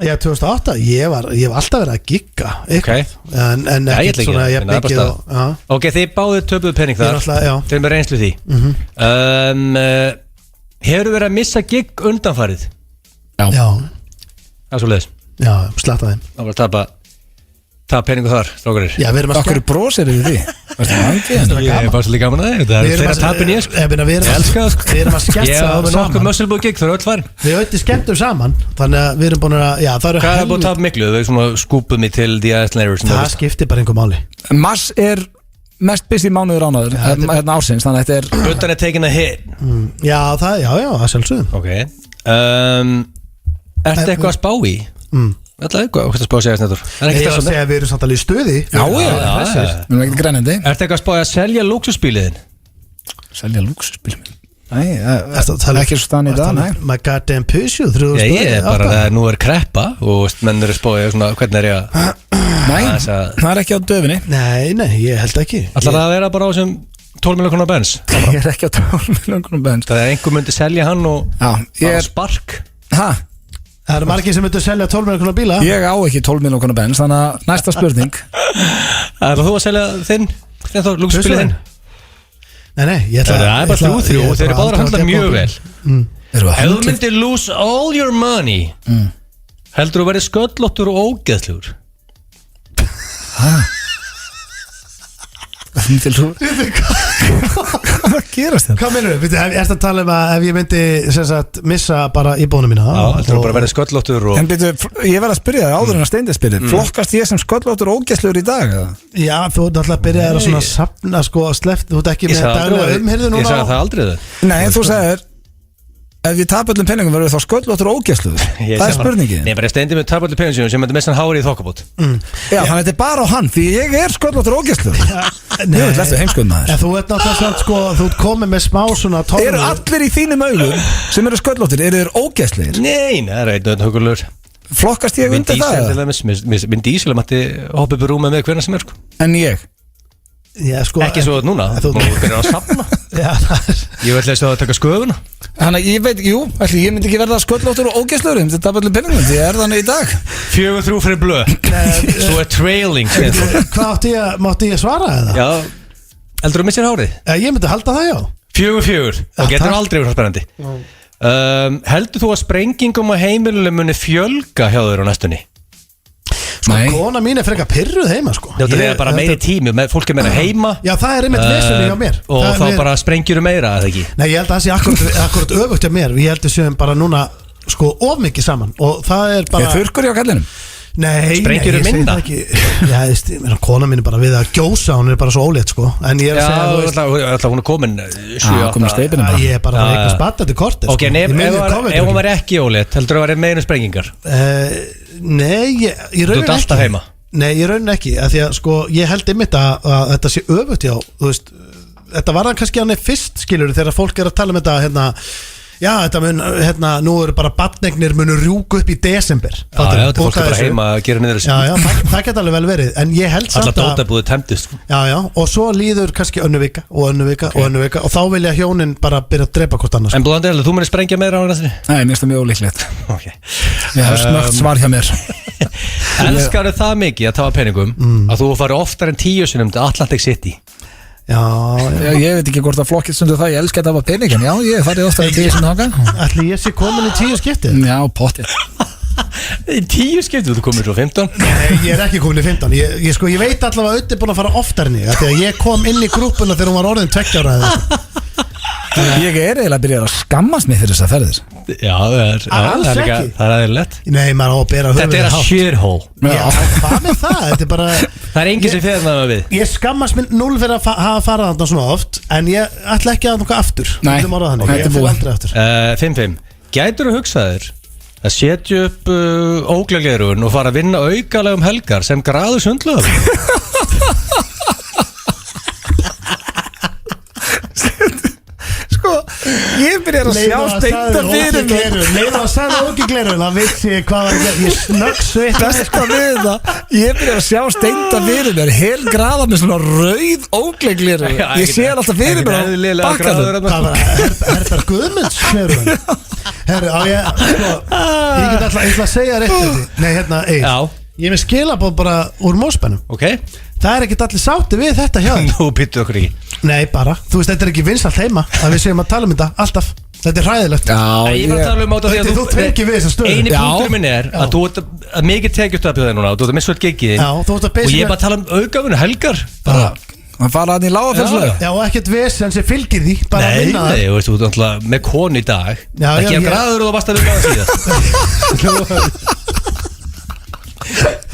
Já, 2008, ég hef alltaf verið að gigga eitthvað, en ekkert svona ég mikið. Ok, þið báðið töpuðu pening þar. Þið er með reynslu því. Hefur verið að missa gigg undanfarið? Já. Það er svo leiðis. Já, slatta þeim. Það var að tapa peningu þar, strókarir. Já, við erum að Akkur brosir yfir því? Ég er bara svolítið gaman að það. Það er þeirra tapin ég, sko. Ég elska það, sko. Við erum að skemmta saman. Ég hef nokkuð musselbúið gigg, það eru öll farin. Við auðvitað skemmtum saman, þannig að við erum búin að, já, það eru Hvað er búin að tapa miklu? Þau svona skúpuð mig til The Icelanders. Það skiptir bara einhver máli. Mars er mest busy mánuður ánaður hérna ársins, þannig að þetta er Buttan er taking a hit. Já, það sjálfsögum. Ok. Ertu eitthvað að spá í? Þetta er eitthvað að spá að segja snettur. Ég er að segja að við erum samt alveg í stuði. Já, við erum ekkert grænandi. Ertu eitthvað að spá að selja lúksusbíliðin? Selja lúksusbíliðin? Nei, það er ekki svo staðan í dag, nei. My goddamn Peugeot 3000. Ég er bara að nú er kreppa og menn eru að spája svona hvernig er ég að Nei, það er ekki á döfinni. Nei, ég held ekki. Ætlar það að vera bara á þessum 12 miljonar krónar Benz? Ég er ekki á 12 miljonar krónar Benz. Það er einhver myndi selja hann og bara spark. Það eru margir sem myndu að selja 12 miljonar krónar bíla. Ég á ekki 12 miljonar krónar Benz, þannig að næsta spurning. Það þú að selja þinn lúksusbílið þinn? Nei, ég ætla að það er bara 3 og þeir eru báður að handla mjög vel. Ef þú myndir lose all your money, heldur þú að verði sköllóttur og ógeðslegur? Hvað gerast þetta? Hvað meinur þau? Er þetta að tala um að ef ég myndi missa bara íbúðuna mína? Já, heldur þú bara að verði sköllóttur og... En byrju, ég verð að spyrja þig áður en að Steindi spyrir. Flokkast ég sem sköllóttur og ógeðslegur í dag? Já, þú ert alltaf að byrja að svona safna sleppt, þú ert ekki með daglega umhirðu núna. Ég sagði það aldrei þau. Nei, en þú sagðir ef við tapa öllum penningum verður þá sköllóttur og ógeðslegur. Það er spurningin. Nei, bara Steindi með tapa öllum penningum sem myndi missa hann hárið í þokkabót. Já, þannig að þetta er bara á hann því ég er sköllóttur og ógeðslegur. Nei, þetta er heimskuð maður. Þú ert náttúrulega sko, þú ert komið með smá svona tónu. Eru allir í þínum augum sem eru sköllóttir, eru þeir ógeðslegir? Nei, það er einn hugulur. Flokkast ég undir það? Minn dísil mætti hoppa upp í rúmið með hvernig sem er sko. En ég? Já, sko, ekki svo núna, þú byrjar að safna. Ég vil leysa að taka sköfuna. Þannig að ég veit, ég myndi ekki verða sköllóttur og ógeðslegur þetta tapa öllum penningum, því ég er þannig í dag. 4-3 fyrir blöð. Svo er trailing. Hvað mátti ég svara eða? Já, heldur þú missir hárið? Ég myndi halda það, já. 4-4, það getur aldrei verið spennandi. Heldur þú að sprengingum á heimilunum muni fjölga hjá þér á næstunni? Sko, kona mín frekar pirruð heima, sko. Það er bara meiri tími, fólk meira heima. Já, það einmitt vesenni hjá mér. Og þá bara sprengjurum meira, eða ekki? Nei, ég held að það sé akkurat öfugt hjá mér. Ég held að séum bara núna, sko, of mikið saman. Og það bara... Ég þurrkur hjá kallinum. Nei, sprengjurum minna? Já, kona mín bara við að gjósa, hún bara svo ólétt, sko. En ég Já, hún komin 7-8 steipinu bara. Ég bara eitthvað spattandi kortir. Ok, ef hún var ekki ólétt, heldur þú að það var meira sprengingar? Nei, ég raunin ekki. Þú ert alltaf heima? Nei, ég raunin ekki, af því að sko, ég held einmitt að þetta sé öfugt, já, þú veist, þetta var það kannski hann fyrst, skilur, þegar fólk að tala þetta, já, þetta mun, nú eru bara barnegnir munu rjúka upp í desember. Já, þetta fólk bara heima að gera niður þessu. Já, það geta alveg vel verið, en ég held samt að... Alla dótabúðu tæmdist. Já, og svo líður kannski önnu vika og þá vilja hjónin bara byrja að drepa hvort annars. En Blóðan, þú munir sprengja meira á næstinni? Nei, mér finnst það mjög ólíklegt. Ok. Ég hef snögt svar hjá mér. Elskar það mikið að tafa peningum að þú fari oftar en 10 sinnum til Atlantic City? Já, ég veit ekki hvort að flokkið stundu það, ég elska að hafa peningin. Já, ég farið ofta í 10 sinni þangað. Ætli ég sé komin í 10 skipti? Já, pottið. Í 10 skipti, þú komir svo 15? Nei, ég er ekki komin í 15. Ég veit allavega að Öddi er búin að fara oftar en ég, þegar ég kom inn í grúppuna þegar hún var orðin 2 ára eða eitthvað. Ég er eiginlega að byrja að skammast mig fyrir þessa ferðir. Já, það er aðeinslegt. Nei, maður á að bera höfuðið hátt. Þetta er að shithole. Já, hvað með það? Þetta er bara... Það er enginn sem fer það við. Ég skammast minn 0 fyrir að hafa farað þarna svona oft, en ég ætla ekki að noka aftur. Nei, þetta er búið. 5-5. Gætur þú hugsaðir að setja upp óglegleirun og fara að vinna aukalega helgar sem graður sundlöðum? Ég byrjar að sjá steinda fyrir mér. Leila að sagði ógigleirun, það vissi ég hvað var ég snöggsveit. Það er hvað við það. Ég byrjar að sjá steinda fyrir mér, hel graða með svona rauð óglegleirun. Ég sé alltaf fyrir mér á bakkanum. Það var Herðar Guðmunds gleirun. Herri, ég get alltaf að segja rétt þetta. Nei, Egill, ég með skilabóð bara úr Mósbænum. Ok. Það er ekkert allir sátti við þetta hjá þér. Nú býttu okkur ekki. Nei, bara, þú veist, þetta er ekki vinsalt heima að við séum að tala um þetta, alltaf. Þetta er hræðilegt. Ég var að tala um á þetta því að þú tvengir við þessa stöðu. Einu punktur minn er að þú ert að mikið tekjast upp hjá þér núna og þú ert að missa öll gigið. Já, þú ert að og ég er bara að tala um auðgafinu, helgar. Það fara hann í lágafjörnslega. Já, og ekkert vesen sem fylgir því, bara að vinna það. Nei, þú ert alltaf með konu í dag. Það kemur graður og þú varst að vinna það síðan.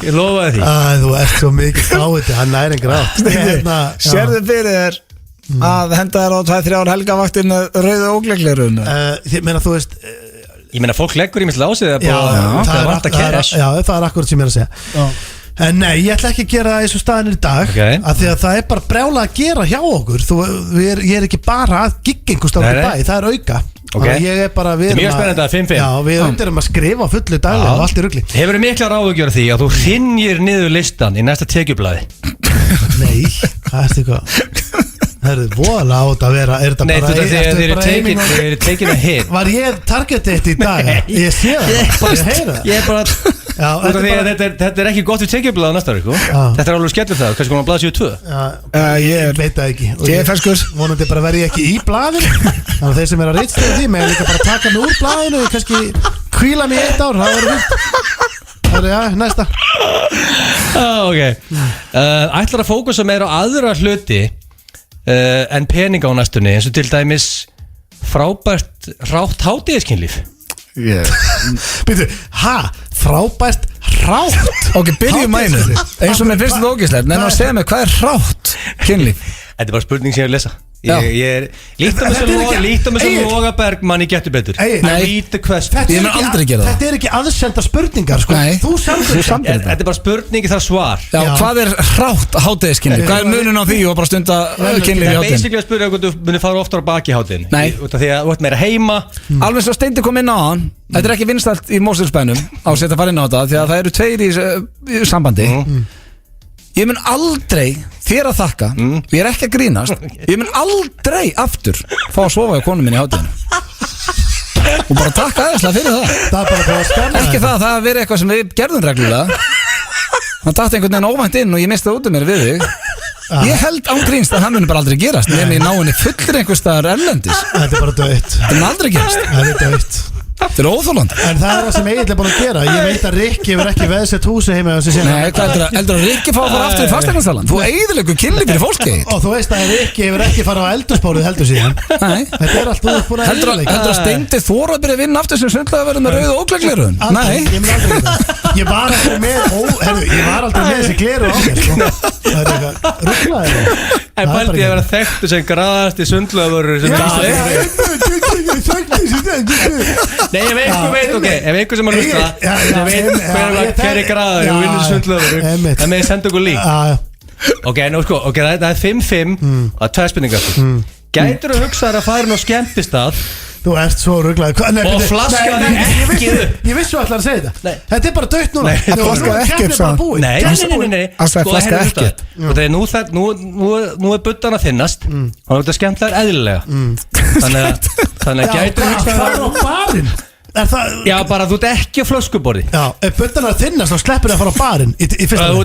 Ég lofaði því. Þú ert svo mikið á þetta, hann er enn grátt. Sérðu fyrir þér að henda þér á 2-3 ára helgavaktin rauðu óglegleirun? Ég meina, þú veist... Ég meina, fólk leggur í mislega á sig það vant að cash. Já, það er akkurat sem ég er að segja. En nei, ég ætla ekki að gera það eins og staðin í dag, af því að það er bara brjála að gera hjá okkur. Ég er ekki bara að gigga einhvers staðar í bæ, það er auka. Ég er bara, það er mjög spennandi að 5-5. Já, við erum að skrifa fullu daglega og allt í rugli. Hefur þið mikla ráðugjör því að þú hrynjir niður listan í næsta tekjublaði? Nei, það er eitthvað. Það er voðalega átt að vera. Nei, þeir eru tekin að hit. Var ég targetið í dag? Ég sé það. Ég er bara þetta er ekki gott við tekjublaði næsta ári. Þetta er alveg skellur það. Kannski konar blaðsíðu 2. Ég veit það ekki. Ég er ferskur. Vonandi bara verði ég ekki í blaðinu. Þannig að þeir sem er að reitstæða því með líka bara taka mig úr blaðinu og kannski kvíla mig 1 ár. Það verður fint. Það er næsta. Ok. Ætlar að fókusa meira á aðra hluti en peninga á næstunni, eins og til dæmis frábært rátt hátíðiskynlíf? Býtu, frábært rátt? Ok, byrjum að einu. Eins og mér finnst þetta ógeðslegt, en að segja mig hvað er rátt kynlíf? Þetta er bara spurning sem ég vil lesa. Líkt á mig sem Loga Bergmann í Gettu betur. Read the question. Ég mun aldrei gera það. Þetta er ekki aðsenda spurningar, sko. Þú samtir þetta. Þetta er bara spurningi þar svar. Já, hvað er rátt hátíðiskynlíf? Hvað er munun á því og bara stunda kynlíf í hátíðin? Basically að spyrja hvort þú munir fara oftar á baki í hátíðin. Nei. Því að þú ert meira heima. Alveg svo Steindi kom inn á hann. Þetta er ekki vinstalt í Mosfellsbænum á að setja að fara inn á þetta, því að það eru 2 í sambandi. Ég mun aldrei þér að þakka, ég er ekki að grínast, ég mun aldrei aftur fá að sofa hjá konu minni í hátíðinu. Og bara takka aðeinslega fyrir það. Það er bara að skanna. Ekki það að vera eitthvað sem við gerðum reglulega. Það datt einhvern veginn óvænt inn og ég misti það út um mér við þig. Ég held án grínst að það muni bara aldrei gerast. Ég er í náinni fullir einhvers staðar erlendis. Þetta er bara döitt. Það mun aldrei gerast. Það er döitt. Þetta er óþólandi. En það það sem Egill búin að gera. Ég veit að Rikki hefur ekki veðsett húsi heima Nei, hvað heldur að Rikki fá að fara aftur í fasteignasalan? Þú eyðilegur kynli fyrir fólki. Og þú veist að Rikki hefur ekki farið á eldurspórið heldur síðan. Nei. Þetta allt þú búin að Heldur að Steindi Þóra byrja að vinna aftur sem sundlagaverður með rauð og óglegleirun? Nei. Ég var aldrei með þessi gleru á mér sko. Það eitthvað rugglaði. En pældi ég að vera þekktu sem graðast í sundlagaverður sem Nei, ef einhver sem að hlusta sem veit hver er graður og vinnur sundlagaverður það með senda okkur lík Ok, það er 5-5 og það er 2 spurningar Gætur þú hugsaðar að fara á skemmtistað Þú ert svo rugglaði og flaskaði ekki upp Ég vissi þú ætlaði að segja þetta Þetta er bara dött núna Flaskaði ekki upp Nei Það sagði flaskaði ekki upp Og þegar nú er buddan að finnast og það er skemmtilegar eðlilega Þannig að gætur þú hugsaðar að fara á barinn Já, bara þú ert ekki á flöskuborði Já, ef buddan að þinnast þá sleppur það að fara á barinn í fyrsta Þú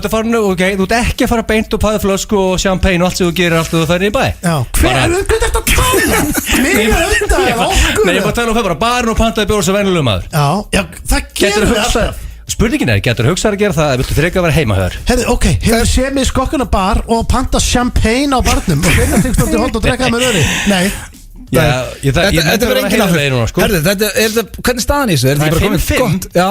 ert ekki að fara beint og paða flösku og champagne og allt sem þú gerir allt og þú færir í bæ Já, hver er þetta að tala? Mér er undan okkur Nei, ég bara tala bara barinn og pantaði bjór sem venjulegum maður Já, það gerir við alltaf Spurningin getur hugsað að gera það viltu frekar að vera heimahöður Herri, ok, hefur séð mig skokkuna bar og panta champagne á barnum og finna þig stótt í hold og drekka með röri Nei Þetta verður enginn af hvernig staðan í þessu? Er þetta bara komið gott? Já,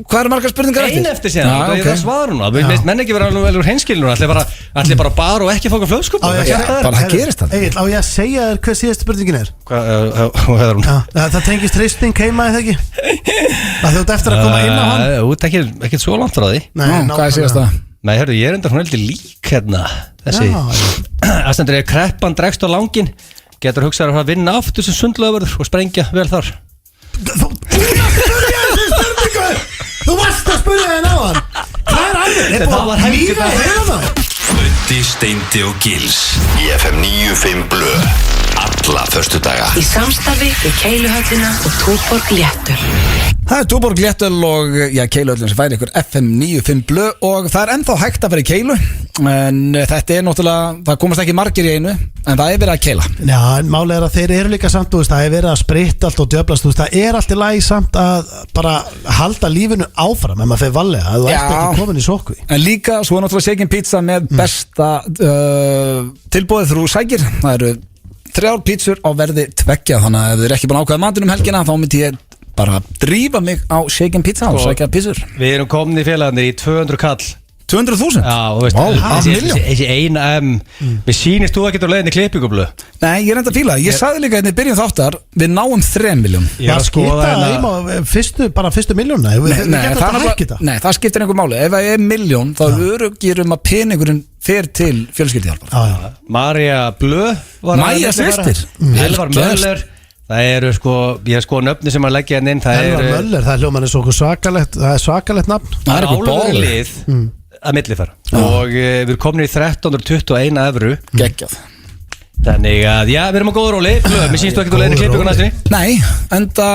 hvað eru margar spurningar eftir? Ein eftir síðan, það svarur hún menn ekki vera alveg vel úr hreinskilinu allir bara bar og ekki fóka flöðskup Bara það gerist það Egill, á ég að segja þér hvað síðast spurningin er? Hvað hefur hún? Það tengist hristing heima eða ekki? Það þú ert eftir að koma inn á hann Þú ert ekki svo langt frá því Hvað er síðast það? Nei, hörru, ég er enda hún heldur lík hérna Þessi Aðstendur er kreppan dregst á langin Getur hugsaður að vinna aftur sem sundlagaverður og sprengja vel þar Þú varst að spyrja þenn á hann Hvað er alveg? Það var heldur Bötti, Steindi og Gils Í FM 95 Blö Alla föstudaga Í samstarfi við Keiluhöllina og Túborg Léttöl Það er Túborg Léttöl og Keiluhöllin sem færi ykkur FM 95 Blö og það er ennþá hægt að fara í Keilu en þetta er náttúrulega, það komast ekki margir í einu en það er verið að keila Já, en málega er að þeir eru líka samt það er verið að spritta allt og djöflast það er allt í lagi samt að bara halda lífinu áfram ef maður fyrir vallega að þú ert ekki komin í sókvi En líka, svo er náttúrulega Shaken Pizza með besta tilbúið þrú sækir það eru 3 pítsur á verði 2 þannig að ef þið er ekki búin að ákveða matinn helgina þá myndi ég bara drífa mig á Shaken Pizza og sækja pítsur Við erum komin í félagarnir í 200 kall 200.000? Já, og veist, þessi eina Við sýnist þú ekki á leiðinni klippingublu Nei, ég er enda að fíla Ég sagði líka hérna í byrjun þáttar Við náum 3 miljón Það skipta bara fyrstu miljónna Nei, það skiptir einhver máli Ef það er miljón, þá örugir að peningurinn fer til fjölskyldihjálpar Marja Blö Maja sestir Elvar Möller Það eru ég nöfni sem að leggja inn Elvar Möller, það er hljóman eins og svakalegt nafn Það er eitthvað bólið að millifæra og við erum komin í 1321 evru Geggjað Þannig að við erum á góða róli Mér sýnst þú ekkert að leiðinni klippingu næstinni Nei, enda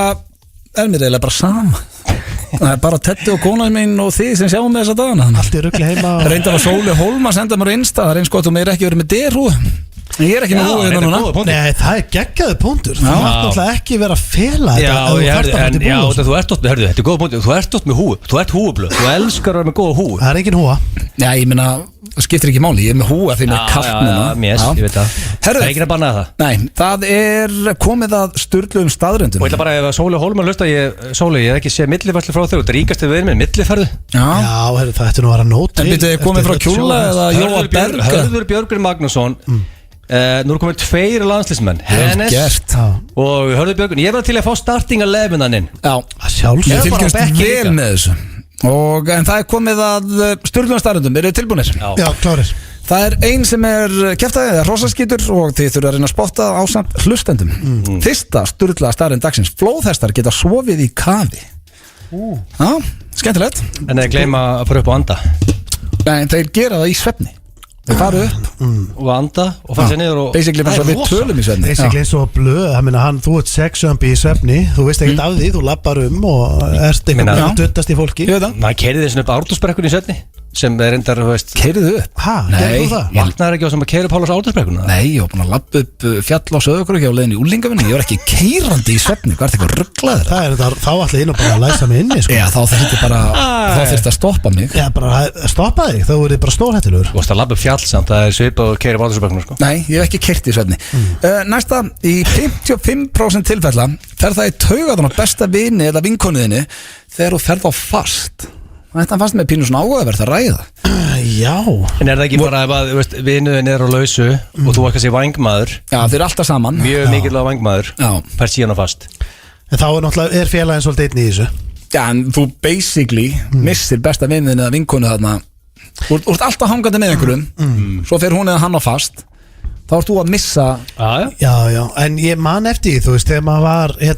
er mér eiginlega bara sama Það er bara Tetti og konan mín og þið sem sjáum með þessa dagana Allt í rugli heima Reyndar að Sóli Hólma senda mér á Insta Það er eins gott og mér ekki verið með derhú En ég er ekki með húið hérna núna Nei, það er geggjaði punktur Þú mátt náttúrulega ekki vera að fela þetta þú ert ótt með þetta er góða punktur Þú ert ótt með húi, þú ert húublöð Þú elskar að vera með góða húi Það er engin húa Já, ég meina, það skiptir ekki máli Ég er með húa því með kalt núna ég veit það Það er ekki að banna það Nei, það er komið að sturluðum staðröndum Og ég ætla bara að Sóli Hólman hlusta Sóli, ég hef ekki séð millifærslu frá þau Þetta ríkast við með millifærðu Já, það ætti nú að vera nót En byrjuðu komið frá Kjúla eða Jóa Berg Hörður Björgvin Magnússon Nú er komið 2 landsliðsmenn Hennes og Hörður Björgvin Ég var til að fá starting að lefinaninn Já, sjálfsög Ég fylgjast vel með þessu En það er komið að sturluðum staðröndum Eru þið tilbúinir? Já, klárir Það er ein sem er kjaftaði eða hrosaskítur og þið þurfa að reyna að spotta ásamt hlustendum Fyrsta sturlaða staðrönd dagsins Flóðhestar geta sofið í kafi Já, skemmtilegt En þeir gleyma að fara upp og anda Nei, þeir gera það í svefni Þeir fara upp og anda og fara sér niður og Basically bara svo við tölum í svefni Basically eins og blöð þú ert sexjumpi í svefni Þú veist ekkert af því, þú lappar og ert einhvern veginn að duttast í fólki Ég veit það Maður keyrði þessin upp Ártúnsbrekkunni í svefni sem er reyndar, þú veist Keyrðu upp? Ha, Nei, gerðu þú það? Vaknaður ekki á sem að keira Pálas Átursbrekkuna? Nei, ég var búin að labba upp fjall á Söðukröki á leiðin í úlingavinni. Ég var ekki keyrandi í svefni. Hvað er þetta eitthvað rugglaður? Það er þetta, þá ætla ég nú bara að læsa mig inni sko. Já, þá þurfti að stoppa mig. Já, bara stoppa þig, þá er þið bara stórhættilegur. Þú varst að labba upp fjall samt, það er svipað og keira Átursbrekkuna sko. Nei, ég hef ekki keyrt í svefni. Næsta, í 55% tilfella fer það í taugaðan á besta vini eða vinkonniðinni þegar þú ferð á fast. Þetta fannst með pínu svona áhugavert að ræða. Já. En er það ekki bara ef að, þú veist, vinuðin er á lausu og þú ekki að sé vængmaður, Já, þeir eru alltaf saman. mjög mikilvæg vængmaður, Já. fær síðan á fast. En þá er náttúrulega, félagin svolítið einn í þessu. Já, en þú basically missir besta viniðin eða vinkonu þarna. Þú ert alltaf hangandi með einhverjum, svo fer hún eða hann á fast. Þá ert þú að missa. Já, en ég man eftir því, þú veist, þegar maður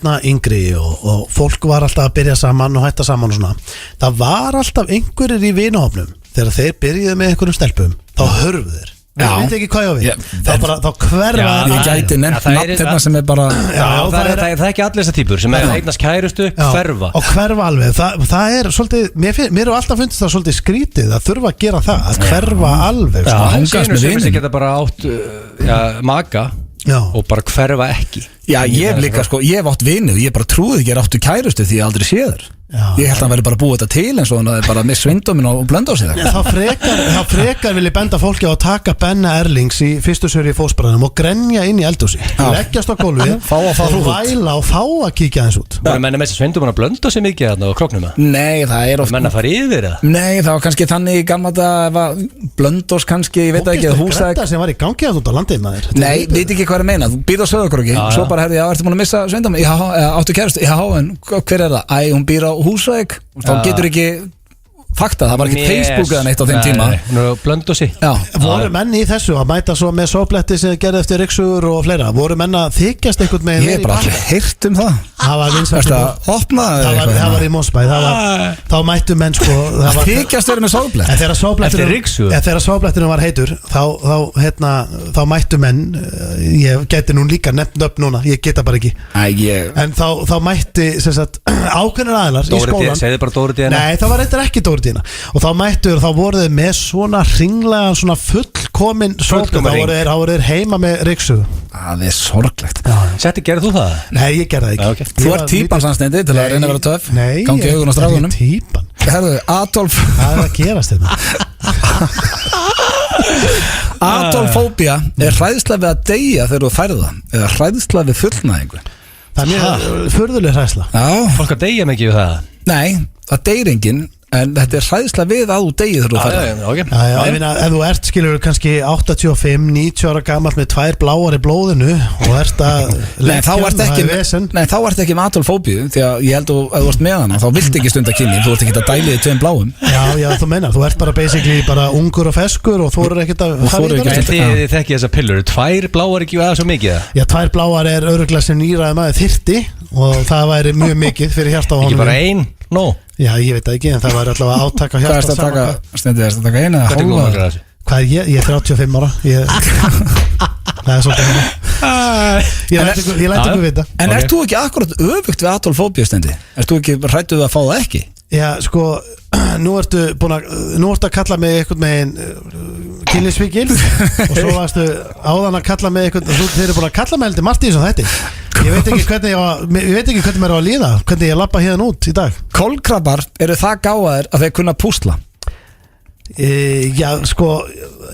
var yngri og fólk var alltaf að byrja saman og hætta saman og svona. Það var alltaf einhverjir í vinahópnum. Þegar þeir byrjuðu með einhverjum stelpum, þá hörfu þeir. Já. Ég veit ekki hvað ég á við. Ég- Þá hverfa Já, Ég gæti nefnt það er- nafn hérna sem er bara. Já, það er ekki allir þessar típur sem er eignast kærustu, hverfa. Og hverfa alveg, það er svolítið, mér eru alltaf fundist það svolítið skrítið að þurfa að gera það, að hverfa alveg Já, sko. hangast sínur með sem vinum. geta bara átt maka Já. og bara hverfa ekki. Já, ég hef líka sko, ég hef átt vinu. Ég bara trúði ekki að áttu kærustu því ég aldrei séður. Já. Ég held að hann væri bara búið þetta til eins og hann er bara með svindómin og blönda á sig það. Þá frekar vil ég benda fólki á að taka Benna Erlings í fyrstu söri í fósbræðinum og grenja inn í eldhúsi, leggjast á gólfið Fá að fara og út. væla og fá að kíkja aðeins út. Það er menna með þessi svindum að blönda sig mikið þarna og króknum það. Nei, það er oft. Menna fara yfir það. Nei, það var kannski þannig í gamla þetta blöndós kannski, ég veit ekki, eða húsæk. Greta sem var í gangi að út á landið maður. Nei, veit ekki hvað er að meina. Þú býr á Söðukröki, svo bara herði, já, ertu búin að missa svindómin? Já, áttu kærustu? Já, en hver er það? Æ, hún býr á Húsæk. Þá getur ekki fakta, það var ekki Facebook eða neitt á þeim tíma. Nei, hún er að blönda sig. Já, Voru menn í þessu að mæta svo með sópletti sem gerði eftir ryksugur og fleira? Voru menn að þykjast einhvern með ég hef bara allir heyrt um það. Það var vinsælt. Ertu að opna Það var í Mosbæ, þá mættu menn sko það var- Þykjast verið með sóblett. En þegar Eftir ryksugu? sóbletturinn var heitur þá mættu menn ég geti nú líka nefnt upp núna, ég geta bara ekki. En þá mætti sem sagt, ákveðnir aðilar í skólan. Segði bara Dóri Díana. Nei, það var reyndar ekki Dóri Díana. Og þá voru þeir með svona hringlegan, svona fullkomin sóblett. Þá voru þeir heima með ryksugu. Það er sorglegt. Setti, gerði þú það? Nei, ég gerði það ekki. Já, ok. Þú ert típan sannsteindi til að reyna að vera töff. Nei, gangi augun á strákunum. Típan. Herðu, Adolf Það er að gerast þetta. Adolfóbía er hræðsla við að deyja þegar þú færð það, eða hræðsla við fullnæðingu. Það er mjög furðuleg hræðsla. Já, Fólk að deyja mikið við það. nei, það deyr enginn, en þetta er hræðsla við að þú deyja þegar þú færð það. ok. Já, ég meina, ef þú ert, skilur, kannski 85-90 ára gammal með 2 bláar í blóðinu og ert að Nei, þá ert það ekki, er vesen. nei, þá ert ekki með Adolfóbíu, því að ég held að þú ert með hana, þá vilt ekki stunda kynni, þú ert ekki að dæli í 2 bláum. Já, þú meinar, þú ert bara basically bara ungur og feskur og þú eru ekkert að fara í þorir þetta. ekki En þið þekki þessa pillur, 2 bláar ekki aðeins svo mikið það? Já, 2 bláar er öruglega sem nýraði maður þyrti og það væri mjög mikið fyrir hjarta á Ekki bara honum. 1? No. Já, ég veit það ekki, en það væri allavega átaka Hvað hjarta ertu að taka, stendið, ertu að taka eina eða Hvað er góð hálfa? að þessu? Hvað er ég? Ég er 35 ára Það er svolítið Ég læt ykkur vita. En Ok. ert þú ekki akkurat öfugt við Adolfóbíu, stendi? Ert þú ekki hræddur við að fá það ekki? Já, sko, nú ertu að kalla mig einhvern megin kynlífsvíkil og svo varstu áðan að kalla mig einhvern, þeir eru búin að kalla mig heldur margt í þessum þætti. Ég veit ekki hvernig mér á að líða, hvernig ég lappa hérna út í dag. Kolkrabbar eru það gáðir að þeir kunna púsla. Já, sko,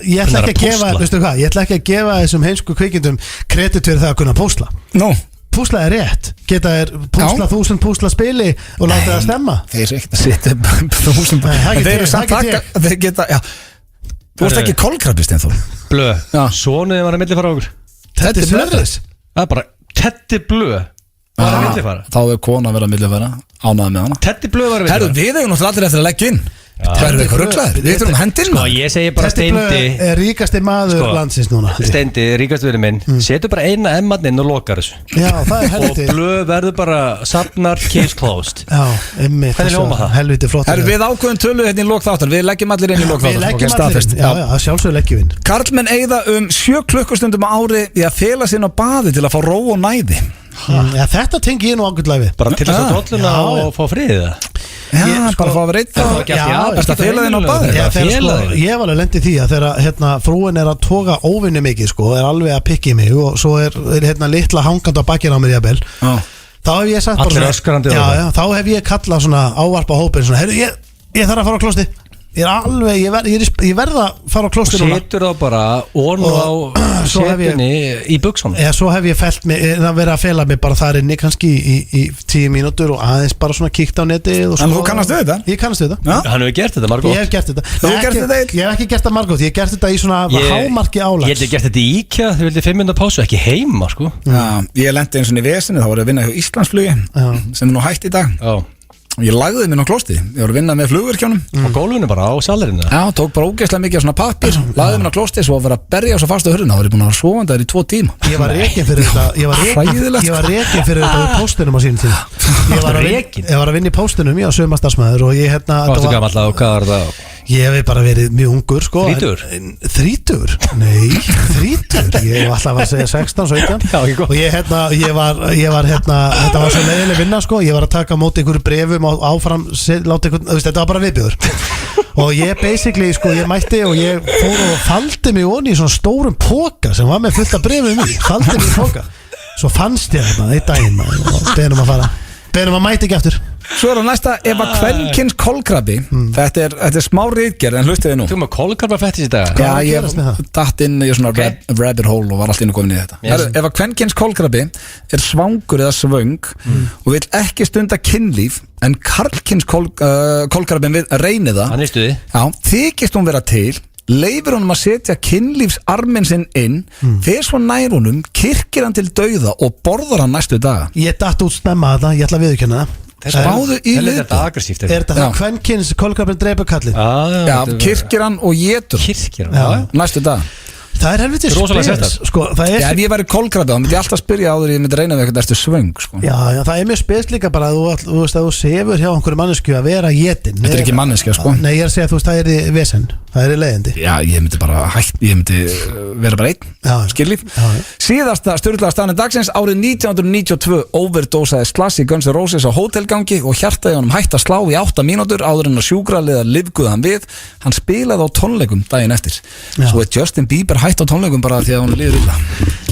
ég ætla ekki að gefa, veistu hvað, ég ætla ekki að gefa þessum heimsku kvikindum kredit fyrir það að kunna púsla. Nú, Púsla er rétt, geta þér púsla 1000 púsla spili og láta það stemma. þeir eru ekkert að setja 1000 Nei, það En get þeir ég, eru samt það get taka, þeir geta, já. Þú ert ekki kolkrabbi, Steinþór. Blö. Já. Sonuðið var að millifara okkur. Þetta er Sverris. Það er bara Teddy Blö var að millifara. Þá er kona að vera að millifæra, ánæða með hana. Teddy Blö var að Herru, millifara. við eigum náttúrulega allir eftir að leggja inn. Það eru eitthvað rugglaðir, við þurfum að henda inn Sko, maður. ég segi bara Teddy Blö Steindi. er ríkasti maður Sko, landsins núna. Steindi, ríkast verið minn. Setur bara eina emmann inn og lokar þessu. Já, það er Og helviti. Blö verður bara safnar, case closed. Já, einmitt. Hvernig hljómar það? Helviti flott. Herru, við ákveðum tölu hérna í lok þáttar, við leggjum allir inn í lok Við þáttar. leggjum Ok, staðfest. allir inn. Já, sjálfsögur leggjum við. Karlmenn eyða 7 klukkustundum á ári í að fela sín á baði til að fá ró og næði. Já, þetta tengi ég nú ágætlega við. Bara til þess að dolluna já, og fá friðið það Já, Ég, bara að fá að vera eitt Það var ekki Já, að best að fela þinn á baði. Já, þegar, félagið ég var alveg lendið því að þegar frúin er að toga óvinni mikið er alveg að pikki mig og svo er litla hangandi á bakkina á mér jafnvel. Þá hef ég sagt Allir öskrandi já, þá hef ég kallað svona ávarpa hópin svona, heyrðu, ég þarf að fara á klósti. Ég er alveg, ég verð að fara á klósti núna. Setur þá bara ornu á svo hef ég- setunni í buxunum Eða svo hef ég felt mig, það verið að fela mig bara þar inni kannski í 10 mínútur og aðeins bara svona kíkt á netið og En þú kannast við þetta? Ég kannast við þetta. Já. Hann hefur gert þetta margótt Ég hef gert þetta. Þú hefur gert þetta einn? Ég hef ekki gert þetta margótt, ég hef gert þetta í svona hámarki álags. Ég held ég gert þetta í IKEA Þau vildi 5 minútur pásu, ekki heima sko Já, ég lendi eins og í vesinu, þá var ég að vinna hjá Íslandsflugi sem er nú hætt í dag. Já Ég lagði minn á klósti, ég var að vinna með flugvirkjónum. Á gólfinu bara, á salerinu Já, tók bara ógeðslega mikið af svona pappir, lagði minn á klósti, svo að vera að berja svo fast á hurðina, þá var ég búin að vera sofandi þær í 2 tíma. Ég var rekin fyrir þetta Hræðilegt. Ég var rekin fyrir þetta við póstunum á sínum tíma. Rekinn? Ég var að vinna í póstunum, ég var sumarstarfsmaður og ég Hvað varstu gamall og hvað var það? Ég hef bara verið mjög ungur sko. Þrítugur? Þrítugur? Nei, þrítugur. Ég hef alltaf að segja 16, 17. Já, ekki gott. Og ég var þetta var svo leiðileg vinna sko. Ég var að taka á móti einhverju brefum og áfram láta einhvern, þetta var bara viðbjóður. Og ég basically sko, ég mætti og ég fór og faldi mig onni í svona stórum póka sem var með fullt af brefum í. Faldi mig í póka. Svo fannst ég þetta einn daginn maður, og beðnum að fara. Beðnum að mæti ekki aftur. Svo er það næsta, ef að kvenkins kolkrabi, þetta er smá ritgerð, en hlustið þið nú. Þú með kólkarpa fættis í dag Hvað Já, er að ég gerast með það? datt inn í svona rabbit hole og var alltaf inn og komin í þetta. Yes. Ef að kvenkins kolkrabi er svangur eða svöng og vil ekki stunda kynlíf, en karlkins kolkrabin reynir það, Hann er stuði já, þykist hún vera til, leifir honum að setja kynlífsarminn sinn inn, fer svo nær honum, kyrkir hann til dauða og borðar hann næstu daga. Ég datt út snemma þetta, ég ætla að viðurkenna það. Spáðu í Þetta liðbúð. er aggressíft Er þetta Já. það kvenkins kolkrabin dreipur kallið? Já, kyrkir hann og getur Kirkir Já. næstu dag. Það er helviti Rosalega spes sérstakt. sko, það er Já, ef ég væri kolkrabi, þá myndi ég alltaf spyrja áður ég myndi reyna við eitthvað ertu svöng, sko. Já, það er mjög spes líka bara að þú veist að þú sefur hjá einhverju mannesku að vera étin. Þetta er ekki manneskja, sko. Nei, ég er að segja að þú veist það er í vesen, það er í leiðindi. Já, ég myndi bara ég myndi vera bara einn, Já. skilíf. Já. Síðasta styrlaða staðan dagsins árið 1992 overdósaði Slash í Guns N' Roses á hótelgangi og hjartaði honum hætt að slá í 8 mínútur áður en að sjúkraliðar lifguði hann við. Hann spilaði á tónleikum daginn eftir. Já. Svo er Justin Bieber hætt á tónleikum bara því að hún líður illa.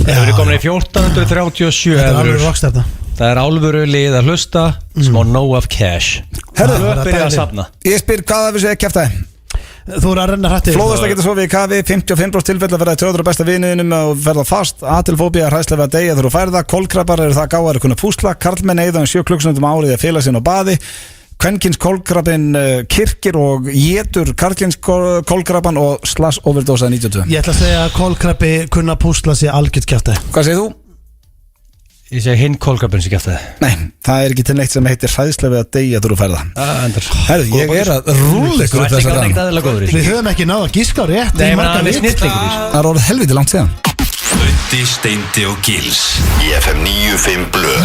Það eru komin í 1437 Þetta er alveg evrur rockstefna. Það er alvöru lið að hlusta Smá know of cash Herðu, Það byrja að safna Ég spyr hvað það við segja kæftæði. Þú er að renna hrættið. Flóðast að geta sofið í kafi, 55% tilfell að verða í trjóður besta viniðinum og verða fast, atilfóbía, hræðslega að deyja þegar þú færða, kolkrabbar eru það gáðar að kunna púsla, karlmenn eyða 7 klukkstundum árið að félaga sinn á baði, kvenkins kolkrabbin kirkir og getur karlkins kolkrabban og Slash overdosaði 92. Ég ætla að segja að kolkrabbi kunna púsla sér algjört kjæftið. Hvað segir þú? Ég segi hinn kólkarpinn sem gæfti það Nei, það er ekki til neitt sem heitir hræðslega við að deyja þegar þú færða. Herðu, ég er að rúlla ykkur upp þessar rann. Við höfum ekki náða að gíska á rétt. Nei, í menn marga hann er vit. snillingur í þessu Það er orðið helviti langt síðan. Bötti, Steindi og Gils Í FM 95 Blö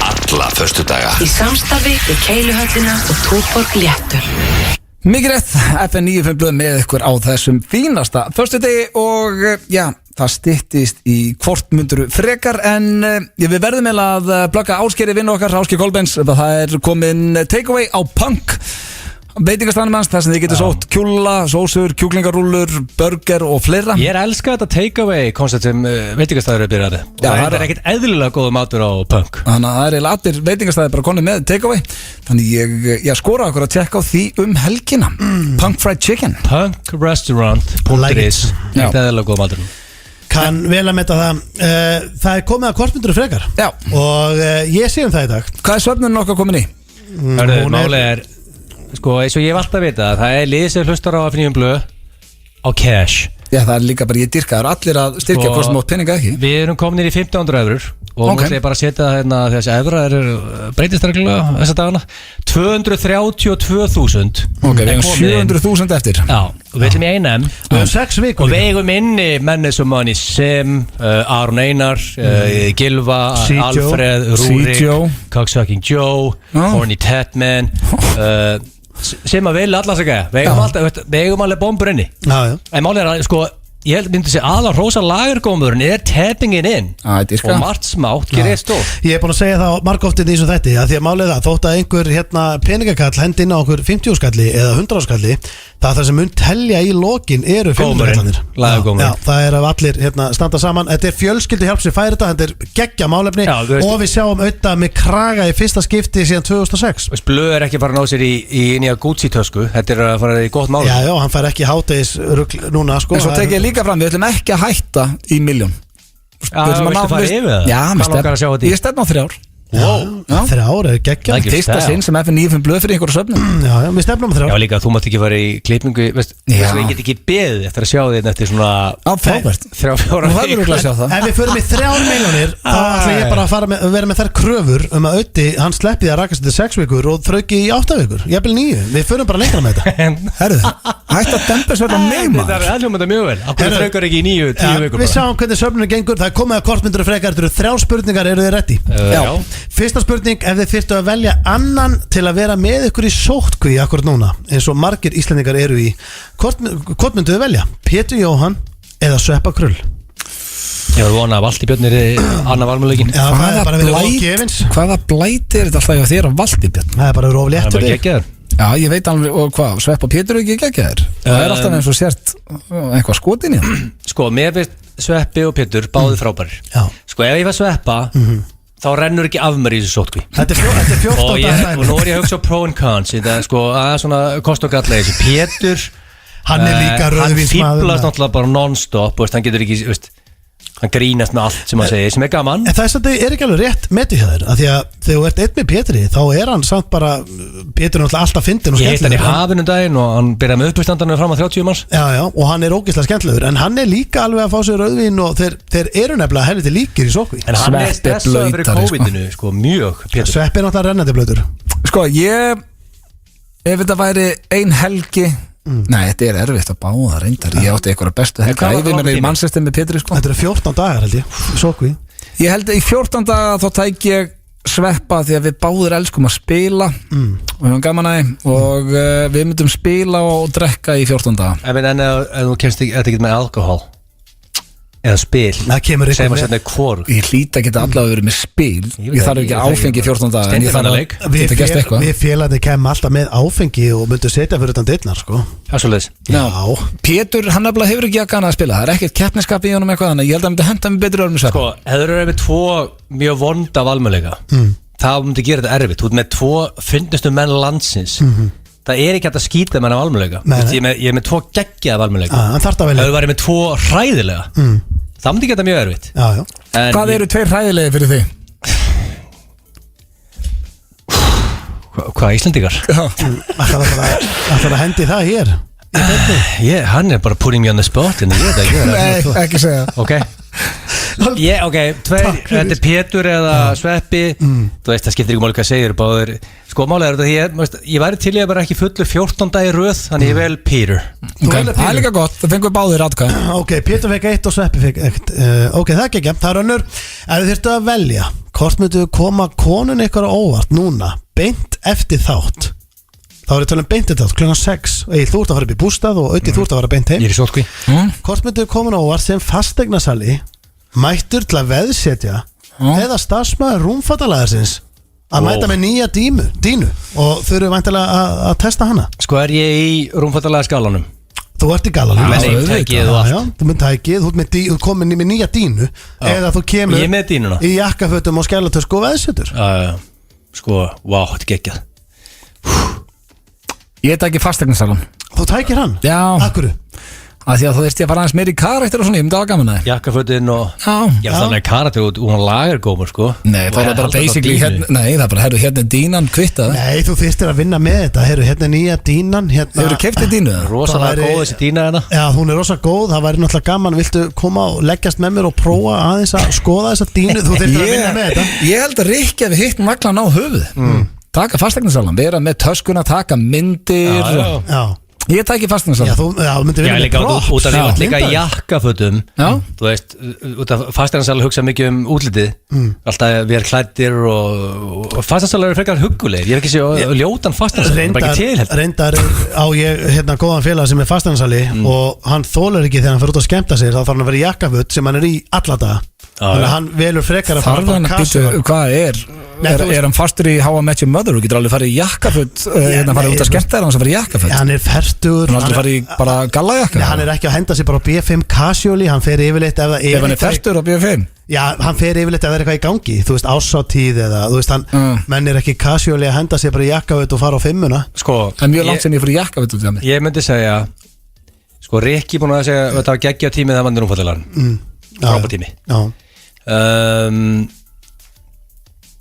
Alla föstudaga Í samstarfi við Keiluhöllina og Túborg Léttöl. Mikið rétt, FM 95 blöð með ykkur á þessum fínasta föstudegi og já, það styttist í hvort munduru frekar en við verðum með að blöka Áskeri vinnu okkar, Ásker Kolbens, það er komin takeaway á Punk veitingastanum hans, þar sem þið getur sótt kjúla, sósur, kjúklingarúllur, burger og fleira. Ég er að elska þetta takeaway koncept sem veitingastæður er byrjaði og það er ekkert eðlilega góð matur á Punk. Þannig að það er eiginlega allir veitingastæði bara konið með takeaway. Þannig ég skora okkur að tjekka á því helgina. Punk Fried Chicken punkrestaurant.is ekkert eðlilega góð matur. Kann vel að metta það. Það er komið að hvort munduru frekar. Já. Og ég sé það í dag. Hvað er svefnun okkar komin í? Málið er sko eins og ég hef alltaf vita það er lið sem hlustar á FM Blö á cash. Já, það er líka bara ég dyrka, það er allir að styrkja hvort sem átt peninga ekki. Við erum komin í 1500 eurur og nú ætla ég bara að setja hérna þessi evra breytist reglulega þessa dagana 232.000. Ok, við hefum 700.000 eftir. Já, og við ætlum í einum Við höfum 6 vikur. og við eigum inni menni sem manni Sem, Aron Einar, Gylfa, C-Joe. Alfred, Rúrik, C-Joe. Cocksucking Joe, Horny Tatman sem að vilja allar segja við eigum alveg bombur inni Já, já. en málið er að sko ég held myndi segja aðal rosa lagergómurinn tappingin inn og margt smátt gerir stór. Ég búin að segja það margóftið í þessu þætti að því að málið það, þótt að einhver peningakall hendi inn á okkur 50 skalli eða 100 skalli, það sem mun telja í lokin eru lagergómurinn. Það er að allir standa saman. Þetta er fjölskyldu hjálp sem færi þetta er geggja málefni og við sjáum auðvitað með kraga í fyrsta skipti síðan 2006. Blöð er ekki fara að ná sér í nýja Gucci-tösku. Þetta er að fara í gott málefni. Já, hann fær ekki hátegisrugl núna sko. En svo tek ég líka fram, við ætlum ekki að hætta í milljón. Viltu fara yfir það? Já, ég stefna á 3 ár. Wow. 3 ár er geggja. Fyrsta sinn sem FN95 blöð fyrir einhverju söfnum. Já, við stefnum á 3 ár. Já, líka, þú mátt ekki fara í klippingu. Ég get ekki beðið eftir að sjá þig eftir svona frábært 3-4 Ef við förum í 3 milljónir þá ætla ég bara að vera með þær kröfur að Öddi, hann sleppi því að rakast til 6 vikur og þrauki í 8 vikur, jafnvel 9. Við förum bara lengra með þetta. Herðu, hætt að dempa svo þetta mig maður. Það er alveg mjög vel. Akkur þraukar ekki í 9-10 vikur. Við sjáum hvernig söfnunum gengur. Það er komið að kortmyndur og frekar. Þetta eru 3 spurningar, eru þið ready? Já. Fyrsta spurning, ef þið þyrftu að velja annan til að vera með ykkur í sótkví akkurat núna, eins og margir Íslendingar eru í, hvort myndu þið velja? Pétur Jóhann eða Sveppa Krull? Ég var vonað að Valdi Björn annað valmöðleikin. Já, það er bara verið ógefins. Hvaða blæti er þetta alltaf hjá þér á Valdi Björn? Það er bara verið oflétt fyrir þig. Já, ég veit alveg, og hvað, Sveppa Pétur er ekki geggjaðir? Það er alltaf eins og sért eitthvað skotin í hann. Sko, mér finnst Sveppi og Pétur báðir frábærir. Sko, ef ég var Sveppa þá rennur ekki af mér í þessu sótkví. Þetta er 14 dagar. Og nú er ég að hugsa á pro and cons. Þetta er sko aðeins svona kost og galla þessi. Pétur, hann er líka rauðvínsmaður. Hann fíblast náttúrulega bara non-stop, hann getur ekki, hann grínast með allt sem hann segir, sem er gaman. En það er ekki alveg rétt metið hjá þér, af því að þegar þú ert einn með Pétri þá er hann samt bara, Pétur er náttúrulega alltaf fyndin og skemmtilegur. Ég heit hann í hafinu daginn og hann byrjaði með uppistandanu fram að 30 manns. Já, og hann er ógeðslega skemmtilegur, en hann er líka alveg að fá sér rauðvín og þeir eru nefnilega helviti líkir í sótkví. En hann er stressaður fyrir COVID-inu, sko, mjög, Pétur. Sveppi er náttúrulega rennandi blautur. Sko, ef þetta væri ein helgi Nei, þetta er erfitt að báða reyndar. Ég átti eitthvað bestu helga ævi með Manchester með Pétri sko. Þetta eru 14 dagar held ég, sótkví. Ég held að í 14 daga þá tæk ég Sveppa því að við báðir elskum að spila og við höfum gaman að því og við myndum spila og drekka í 14 daga. En þú kemst ekki með alkohol eða spil, það kemur sem að setja hvort. Ég hlýta ekki allavega verið með spil. Ég þarf ekki áfengi í 14 daga en ég þarf að geta gæst eitthvað. Við félagni kemum alltaf með áfengi og myndum setja fyrir utan dyrnar sko. Það er svolítið. Já, Pétur hann nefnilega hefur ekki að gana að spila. Það er ekkert keppniskap í honum eitthvað þannig. Ég held að hann myndi henda mig betur örnum Sveppa. Sko, ef þú eru með 2 mjög vonda valmöðleika það myndi gera þetta erfitt. Þú ert með 2 fyndnustu menn landsins. Það er ekki hægt að skýta með hann valmöðleika. Ég er með 2 geggjaða valmöðleika. Ef þú væri með 2 hræðilega það myndi geta mjög erfitt. Hvað eru 2 hræðilegi fyrir þig? Hvað, Íslendingar? Það er að hendi það hér. Hann er bara putting me on the spot Nei, ekki segja. Ok, 2, þetta er Pétur eða Sveppi. Þú veist, það skiptir ekki máli hvað segir báður. Sko, málega er þetta ég væri til ég bara ekki fullu 14 dagi röð, þannig ég vel Pétur. Það er líka gott, það fengur báðir atkvæð. Ok, Pétur fekk 1 og Sveppi fekk 1. Ok, það er ekki, það er önnur. Ef þið þurftu að velja, hvort myndu koma konun ykkur á óvart núna, beint eftir þátt. Þá er ég talað beint eftir þátt, klukkan 6. Egil, þú ert að fara upp í bústað og Öddi, þú ert að fara beint heim. Ég er í sótkví. Hvort myndu koma á óvart sem fasteignasali, mættur til að veðsetja eða starfsmaður rúmfattalaðarsins að mæta með nýja dínu og þau eru væntanlega að testa hana. Sko, er ég í rúmfattalega skalanum? Þú ert í galanum. Tækið og allt. Þú mynd tækið, þú komin með nýja dínu eða þú kemur í jakkafötum og skælatösku og veðsetur. Sko, vá, þetta er geggjað. Ég tæki fasteignasalan. Þú tækir hann? Já. Akkurru? Að því að þú veist ég að fara aðeins meir í karakter og svona, ég myndi að gaman það. Jakkafötin og þannig að karakter og hún lagergómur sko. Nei, það er bara basically hérna er hérna dínan kvittað. Nei, þú þyrstir að vinna með þetta. Hérna er nýja dínan. Hefur þú keypt dínu? Rosalega góð þessi dína hérna. Já, hún er rosalega góð, það væri náttúrulega gaman. Viltu koma og leggjast með mér og prófa aðeins að skoða þessa dínu? Þú þyrstir að vinna með þetta. Ég held að Rikki við hittum naglan á höfuð. Taka fasteignasalan, vera með töskuna, taka myndir Ég tæki fasteignarsala. Já, þú myndir Já, vinna líka út af því að líka myndavél. jakkafötum. Já. Þú veist, út af fasteignarsala hugsa mikið útlitið. Alltaf við erum klæddir og fasteignarsala eru frekar huggulegir. Ég hef ekki séð ljótan fasteignarsala, bara ekki til heldur. Reyndar á ég góðan félag sem er fasteignarsali og hann þolir ekki þegar hann fyrir út að skemmta sér, þá þarf hann að vera í jakkaföt sem hann er í alla daga. Þannig að hann velur frekar að Þarf hann að býta, hvað er hann fastur í How I Met Your Mother? Þú getur alveg farið í jakkafutt farið út að skemmta þér, hann sem farið í jakkafutt. Hann er fertugur. Hann er alveg farið í bara gallajakka. Hann er ekki að henda sér bara á B5 casually, hann fer yfirleitt ef hann er fertur á B5? Já, hann fer yfirleitt ef það er eitthvað í gangi, þú veist, ásáttíð eða, þú veist, menn er ekki casually að henda sér bara í jakkafutt og fara á 5-una. Sko, það er mjög langt sem ég fyrir jakkafutt út af mig. Ég myndi segja, sko, Rikki búin að segja þetta var geggja tímið það vandir umfattalega. Frábær tími. Já.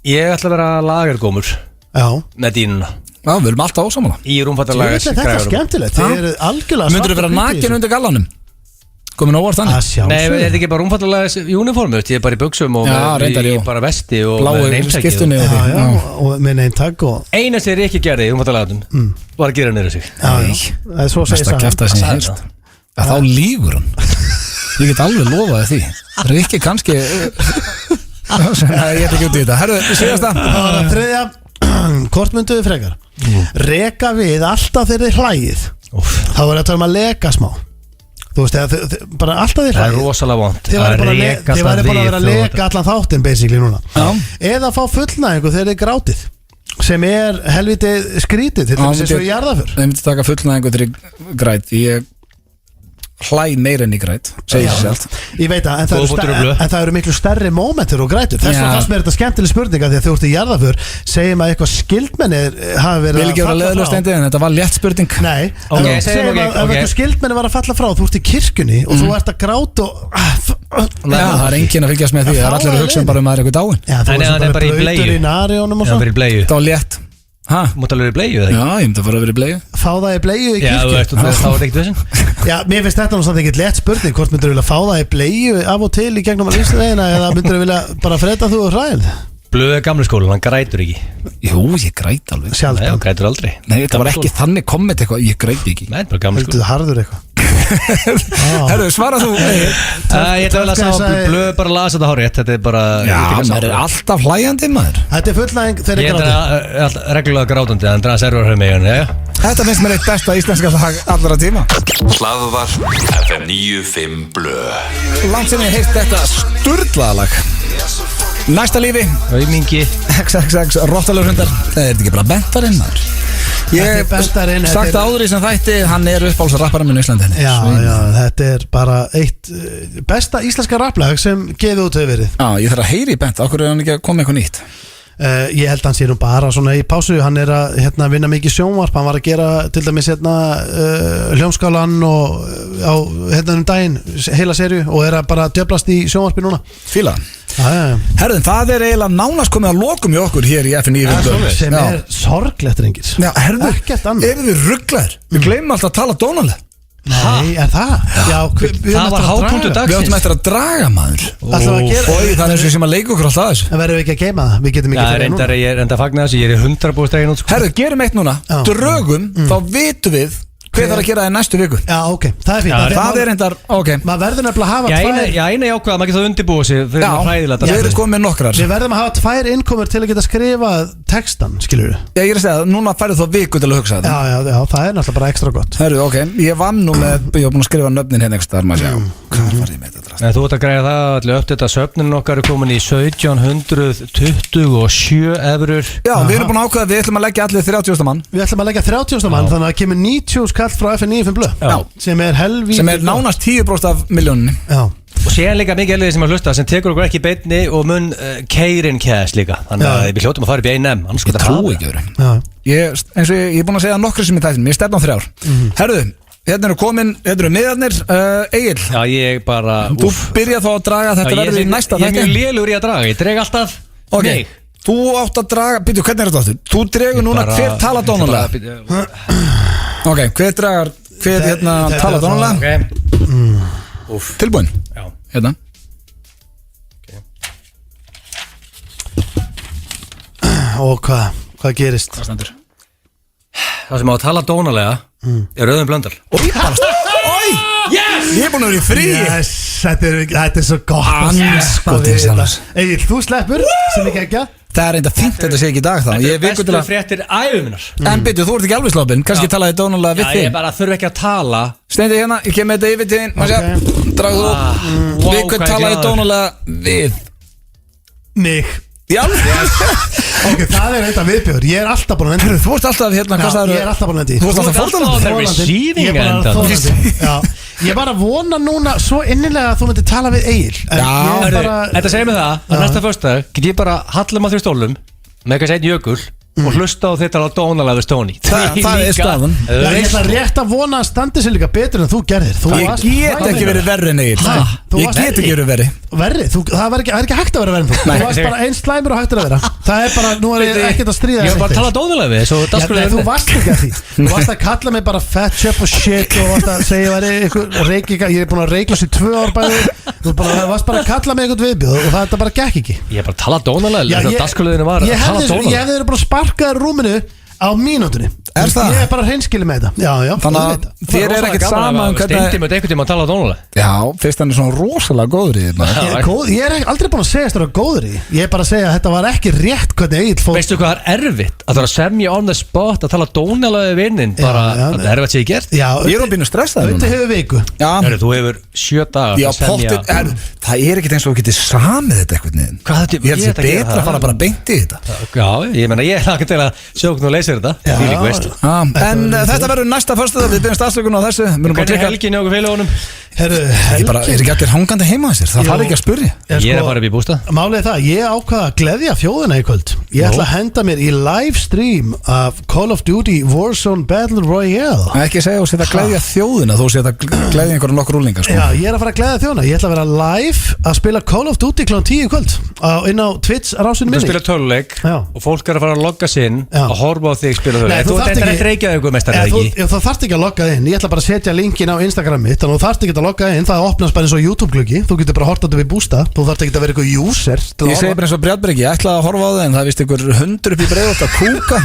Ég ætla að vera lagergómur með dýnuna. Já, við erum alltaf ósamála. Í rúmfattalega Þetta er skemmtilegt, þið eru algjörlega Myndur þú vera nakin undir gallanum? Komin óvart þannig? Nei, þetta er ekki bara rúmfattalega uniformu. Ég er bara í buksum og bara vesti og bláu skiptunni og með neymtag. Eina sem Rikki gerði í rúmfattalagatum var að gera niður sig. Það er svo að segja það. Þá lígur hann. Ég get alveg lofaði því. Rikki kannski ég ekki út í þetta. Herru, síðast það þriðja, hvort mynduðu frekar reka við alltaf þegar þið hlægið. Þá er þetta að leka smá. Þú veist, bara alltaf þið hlægið. Það er rosalega vant. Þið væri bara að vera að leka allan þáttinn basically núna. Eða fá fullnæðingu þegar þið grátið, sem er helviti skrítið, til þess að svo í jarðaför. Ég myndi taka fullnæðingu þegar ég græt. Ég hlæ meira en ég græt, segir sér sjálft. Ég veit að, en það eru miklu stærri mómentur og grætur. Þess vegna fannst mér þetta skemmtileg spurninga, því að þú ert í jarðaför, segjum að eitthvað skildmennir hafi verið að falla frá. Vil ekki vera leiðilega steindi, en þetta var létt spurning. Nei, segjum að eitthvað skildmennir var að falla frá, þú ert í kirkjunni og þú ert að gráta og það er enginn að fylgjast með því, það er allir að hugsa bara um að það er eitthvað dáin. Mútt alveg verið bleiðu eða ekki? Já, ég myndi að fara að verið bleiðu. Fá það í bleiðu í kirkju? Já, þú veist, þá er ekkert þessin. Já, mér finnst þetta náttúrulega ekki létt spurning. Hvort myndir þú vilja fá það í bleiðu af og til í gegnum að lífslegina, eða myndir þú vilja bara freda þú og hræð? Blöðu er gamli skólan, hann grætur ekki. Jú, ég græt alveg. Nei, hann grætur aldrei. Nei, þetta var ekki þannig komment eitthvað, ég græt ekki. Nei, bara gamli skólan. Þú harður eitthvað. Herru, svara þú. Ég ætla vel að sá Blöðu bara lasa þetta hárið. Þetta er bara... Já, maður er alltaf hlæjandi maður. Þetta er fullnæging þegar ég gráti. Ég er reglulega grátandi, þannig að það servar höfum mig. Þetta finnst mér eitt besta íslenska lag allra tíma. Hlaðvarp FM 95 Blöð. Langt sem ég heilt þetta sturlaða lag. Næsta lífi Aumingi XXX Rottalur hundar. Það er ekki bara bentarinn maður. Ég sagt áður í sem þætti, hann er uppáhaldsrapparinn minn í Íslandi. Já, þetta er bara eitt besta íslenska rapplag sem gefið út hefur verið. Já, ég þarf að heyri í bent. Okkur er hann ekki að koma eitthvað nýtt? Ég held að hann sé nú bara svona í pásu. Hann er að vinna mikið sjónvarp. Hann var að gera til dæmis Hljómskálan og á daginn heila serju og er að bara djöflast í sjónvarpi núna. Fíla. Herðin, það er eiginlega nánast komið að lokum í okkur hér í F9 sem er sorglegt, rengir. Herðu, erum við rugglaðir? Við gleymum alltaf að tala dónalega. Nei, er það? Já, það var hápunktur dagsins. Við áttum eftir að draga maður. Það er sem að leika okkur alltaf þessu. En verðum við ekki að geima það? Við getum ekki að fyrir núna. Ég er enda að fagna þessu, ég er 100% dregin út. Herðu, gerum eitt núna. Drögum, þá vitum við hver þarf að gera það í næstu viku. Já, ok, það er fínt. Það er endar, ok. Maður verður nefnilega að hafa tvær. Já, eina jákvæða, maður getur að undirbúa sig fyrir að hræðilega. Já, við erum komið með nokkrar. Við verðum að hafa tvær innkomur til að geta skrifað textan, skilur við. Já, ég er að segja, núna færðu þá viku til að hugsa þetta. Já, það er náttúrulega bara ekstra gott. Herru, ok, ég vann nú með, ég var búin að skrifa nöfnin hérna ekstra, maður sjá. Hvað var ég með þetta? Þú ert að græða það, allir upp þetta, söfnin okkar er komin í 1727 eurur. Já, við erum búin að ákveða að við ætlum að leggja allir 30.000 mann. Við ætlum að leggja 30.000 mann, þannig að kemur 90 skall frá FN95 Blöð. Sem er helvíti. Sem er nánast 10% af miljóninni. Já. Og séðan líka mikið elliði sem að hlusta sem tekur okkur ekki í beinni og mun keirin cash líka. Þannig að við hljótum að fara upp í A&M. Ég trúi ekki öðru. Ég er búin að segja nokkru sem í þættinum. Ég stefna á 3 ár. Herðu, hérna eru komin, hérna eru miðarnir. Egil. Já, ég bara... Þú byrjað þá að draga, þetta verður í næsta þætti. Ég er mjög lélugur í að draga, ég dreg alltaf mig. Þú átt að draga, býtu, hvernig er þetta áttur? Þú dregur núna hver tala dónulega. Ok, hver hérna tala dónulega. Tilbúin? Já. Hérna. Og hvað gerist? Hvað stendur? Það sem á að tala dónalega Er Auðun Blöndal Yes! Ég er búin að vera í frí Yes, þetta er svo gott Andskotinn sjálfs. Egil, þú sleppur sem ekki ekki Það er reynda fínt þetta sé ekki í dag þá Ég er viku til bestu að fréttir æfuminnar En byrju, þú ert ekki alveg sloppinn Kannski talaði dónalega við Já, ég þig bara þurfi ekki að tala Steindi hérna, ég kem með þetta yfir til þín Ok. Dragðu þú Vá, Viku hvað ég talaði glaður. dónalega við Mig Já, Ok, það er eitthvað viðbjör Ég er alltaf búin að vendi þú ert alltaf hérna, hvað Ég sagðirðu? er alltaf búin að vendi Þú ert alltaf alltaf fórnandi á the receiving end of this. Ég var að vona núna svo innilega að þú myndir tala við Egil En Já. ég er Hörðu, bara Þetta segir mig það að næsta föstudag get ég bara hallum á því stólum með eitthvað einn jökul og hlusta á þetta á dónalega við Stóni Það er staðan. Já, ég ætla rétt að vona að standi sér líka betur en þú gerðir Þú Ég varst get ekki hræðilegur. verið verri en Egil Nei, þú Ég varst get ekki verið verri Verri, það er ekki hægt að vera verri en þú Nei. Þú varst bara eins slæmur og hægt að vera Það er bara, nú er ég ekkert að stríða Ég var bara að þér. tala dónalega við svo Já, nei, dagskrárliðið þú er varst ekki að því Þú varst að kalla mig bara fat chip og shit og varst að segja að ég er búin að reykla sér 2 ár bæði Þú varst bara að kalla mig eitthvað viðbjóð og það bara gekk ekki Ég er bara að tala dónalega Já, dagskrárliðinu var að ég tala hefði dónalega verið bara að sparka þér rúminu á mínútunni Er það? Ég er bara hreinskilið með þetta Já, Þannig að þér er ekkert sama um Steindi hvernig með einhvern tíma að tala dónalega Já, fyrst hann er svona rosalega góður í þetta Ég er aldrei búin að segja þér að góður í Ég er bara að segja að þetta var ekki rétt hvernig Egil fór Veistu hvað er erfitt að það er að semja on the spot að tala dónalega við vinnin bara, Já, það er erfitt sem ég gert Já, Ég er opinu stressaður Ötti núna hefur viku Já, Hörru, þú hefur 7 dagar já, að semja pottit Það er ekkert eins og þú getur samið þetta eitthvað niður Hvað þetta- Ég held ég sér ætla að gera betra það. að fara bara beint í þetta Já, ég meina ég er ekki til að sjá hvernig þú leysir þetta Því líka veist En þetta verður næsta föstudag Við byrjum stafsökun á þessu Við erum bara að Hvernig er klikka helgin hjá okkur félagunum? Herru, Ég bara, er ekki allir hangandi heima á þessir Það Jú. fari ekki að spurja Ég er að fara upp í bústað Málið er það, ég ákvaða að gleðja þjóðina í kvöld Ég ætla að henda mér í live stream af Call of Duty Warzone Battle Royale Ekki segja og setja að gleðja þjóðina Þú setja að gleðja einhverjum nokkur úlingar sko. Já, ég er að fara að gleðja þjóðina Ég ætla að vera live að spila Call of Duty kl. 10 í kvöld inn á Twitch rásinu Þú minni spila töluleik Já. og fólk er að fara að logga sig inn Já. og horfa á þig spila Nei, töluleik þú þarft Þetta er ekki- ekki reykjaðu mestar eða ekki Þú þarft ekki að logga inn Ég ætla bara að setja linkin á Instagram mitt Þannig að þú þarft ekki að logga inn Það opnast bara eins og YouTube-gluggi Þú getur bara að horta þetta við bústa Þú þarft ekki að vera eitthvað user til að Ég segi horfa. bara eins og Brjadberg Ég ætla að horfa á það En það er vist einhver 100 upp í breiðótt að kúka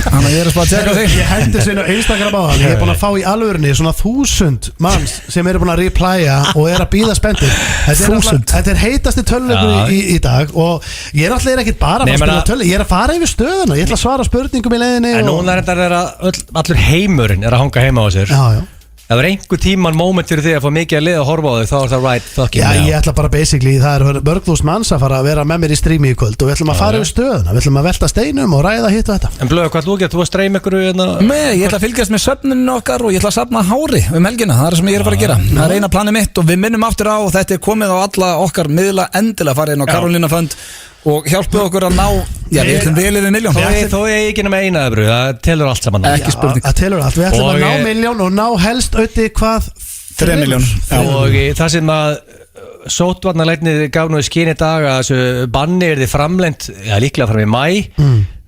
Þannig að ég er að spara að tjekka þig Ég hendi sér á Instagram á hann Ég er búin að fá í alvörunni svona 1000 manns sem eru búin að replya og er að býða spenntir 1000? Þetta er heitasti töluleikur Já. í dag og ég er alltaf ekkert bara að Nei, fara að spila meina- töluleik Ég er að fara yfir stöðuna, ég ætla að svara spurningum í leiðinni En og- núna er þetta allur heimurinn er að hanga heima á sér Já, já Ef það er einhver tíman moment fyrir þig að fá mikið að liða að horfa á þig þá er það right fucking Já, now ég ætla bara basically, það er mörgðúst manns að fara að vera með mér í strími í kvöld og við ætlum að fara yfir stöðuna, við ætlum að velta steinum og ræða hitt og þetta En Blöð, hvað þú getur? Þú að streyma ykkur Nei, ég ætla að fylgjast með söfninu okkar og ég ætla að safna hári helgina, það er sem ég er að fara að gera Það er eina planið mitt og við minnum aftur á og þetta er komið á alla okkar miðla endilega farið inn á Karolína Fund og hjálpuð okkur að ná, já við ætlum vel yfir miljón Þó ég ekki nema eina öfru, það telur allt saman Ekki spurning. Það telur allt, við ætlum Og að ná ég- miljón og ná helst auðvitað hvað 3 milljón. Og það sem að sóttvarnaleitnið gaf nú í skini dag að þessu banni er þið framlengt líklega fram í mæ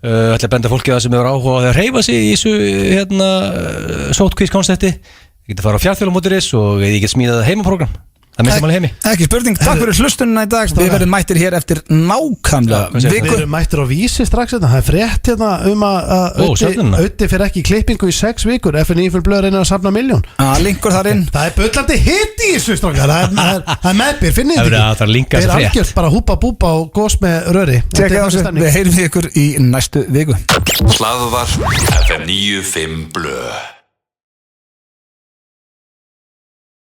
ætla að benda fólki það sem hefur áhuga á því að reyfa sig í þessu sóttkvískonsepti ég geti fara á fjartfélagmóturis og ég get smíðað heimaprogram það minnst ég heimi Ekki spurning, takk fyrir hlustunina í dag Við verðum mættir hér eftir nákvæmlega hvað segir Við viku erum mættir á vísi strax þetta. Það er frétt hérna söfnunina. Ötti fyrir ekki í klippingu í 6 vikur FNÍ fyrir blöður reynir að safna miljón Linkur þar inn Það er bullandi hitt í þessu strákar Það er meðbyr, finnið Það þetta er að það er linka Þeir þessa frétt algjört bara húpa búpa og gós með röri Tjekkið á þessu, við heyrum við ykkur í næstu viku Hlaðvarp FM 95 Blö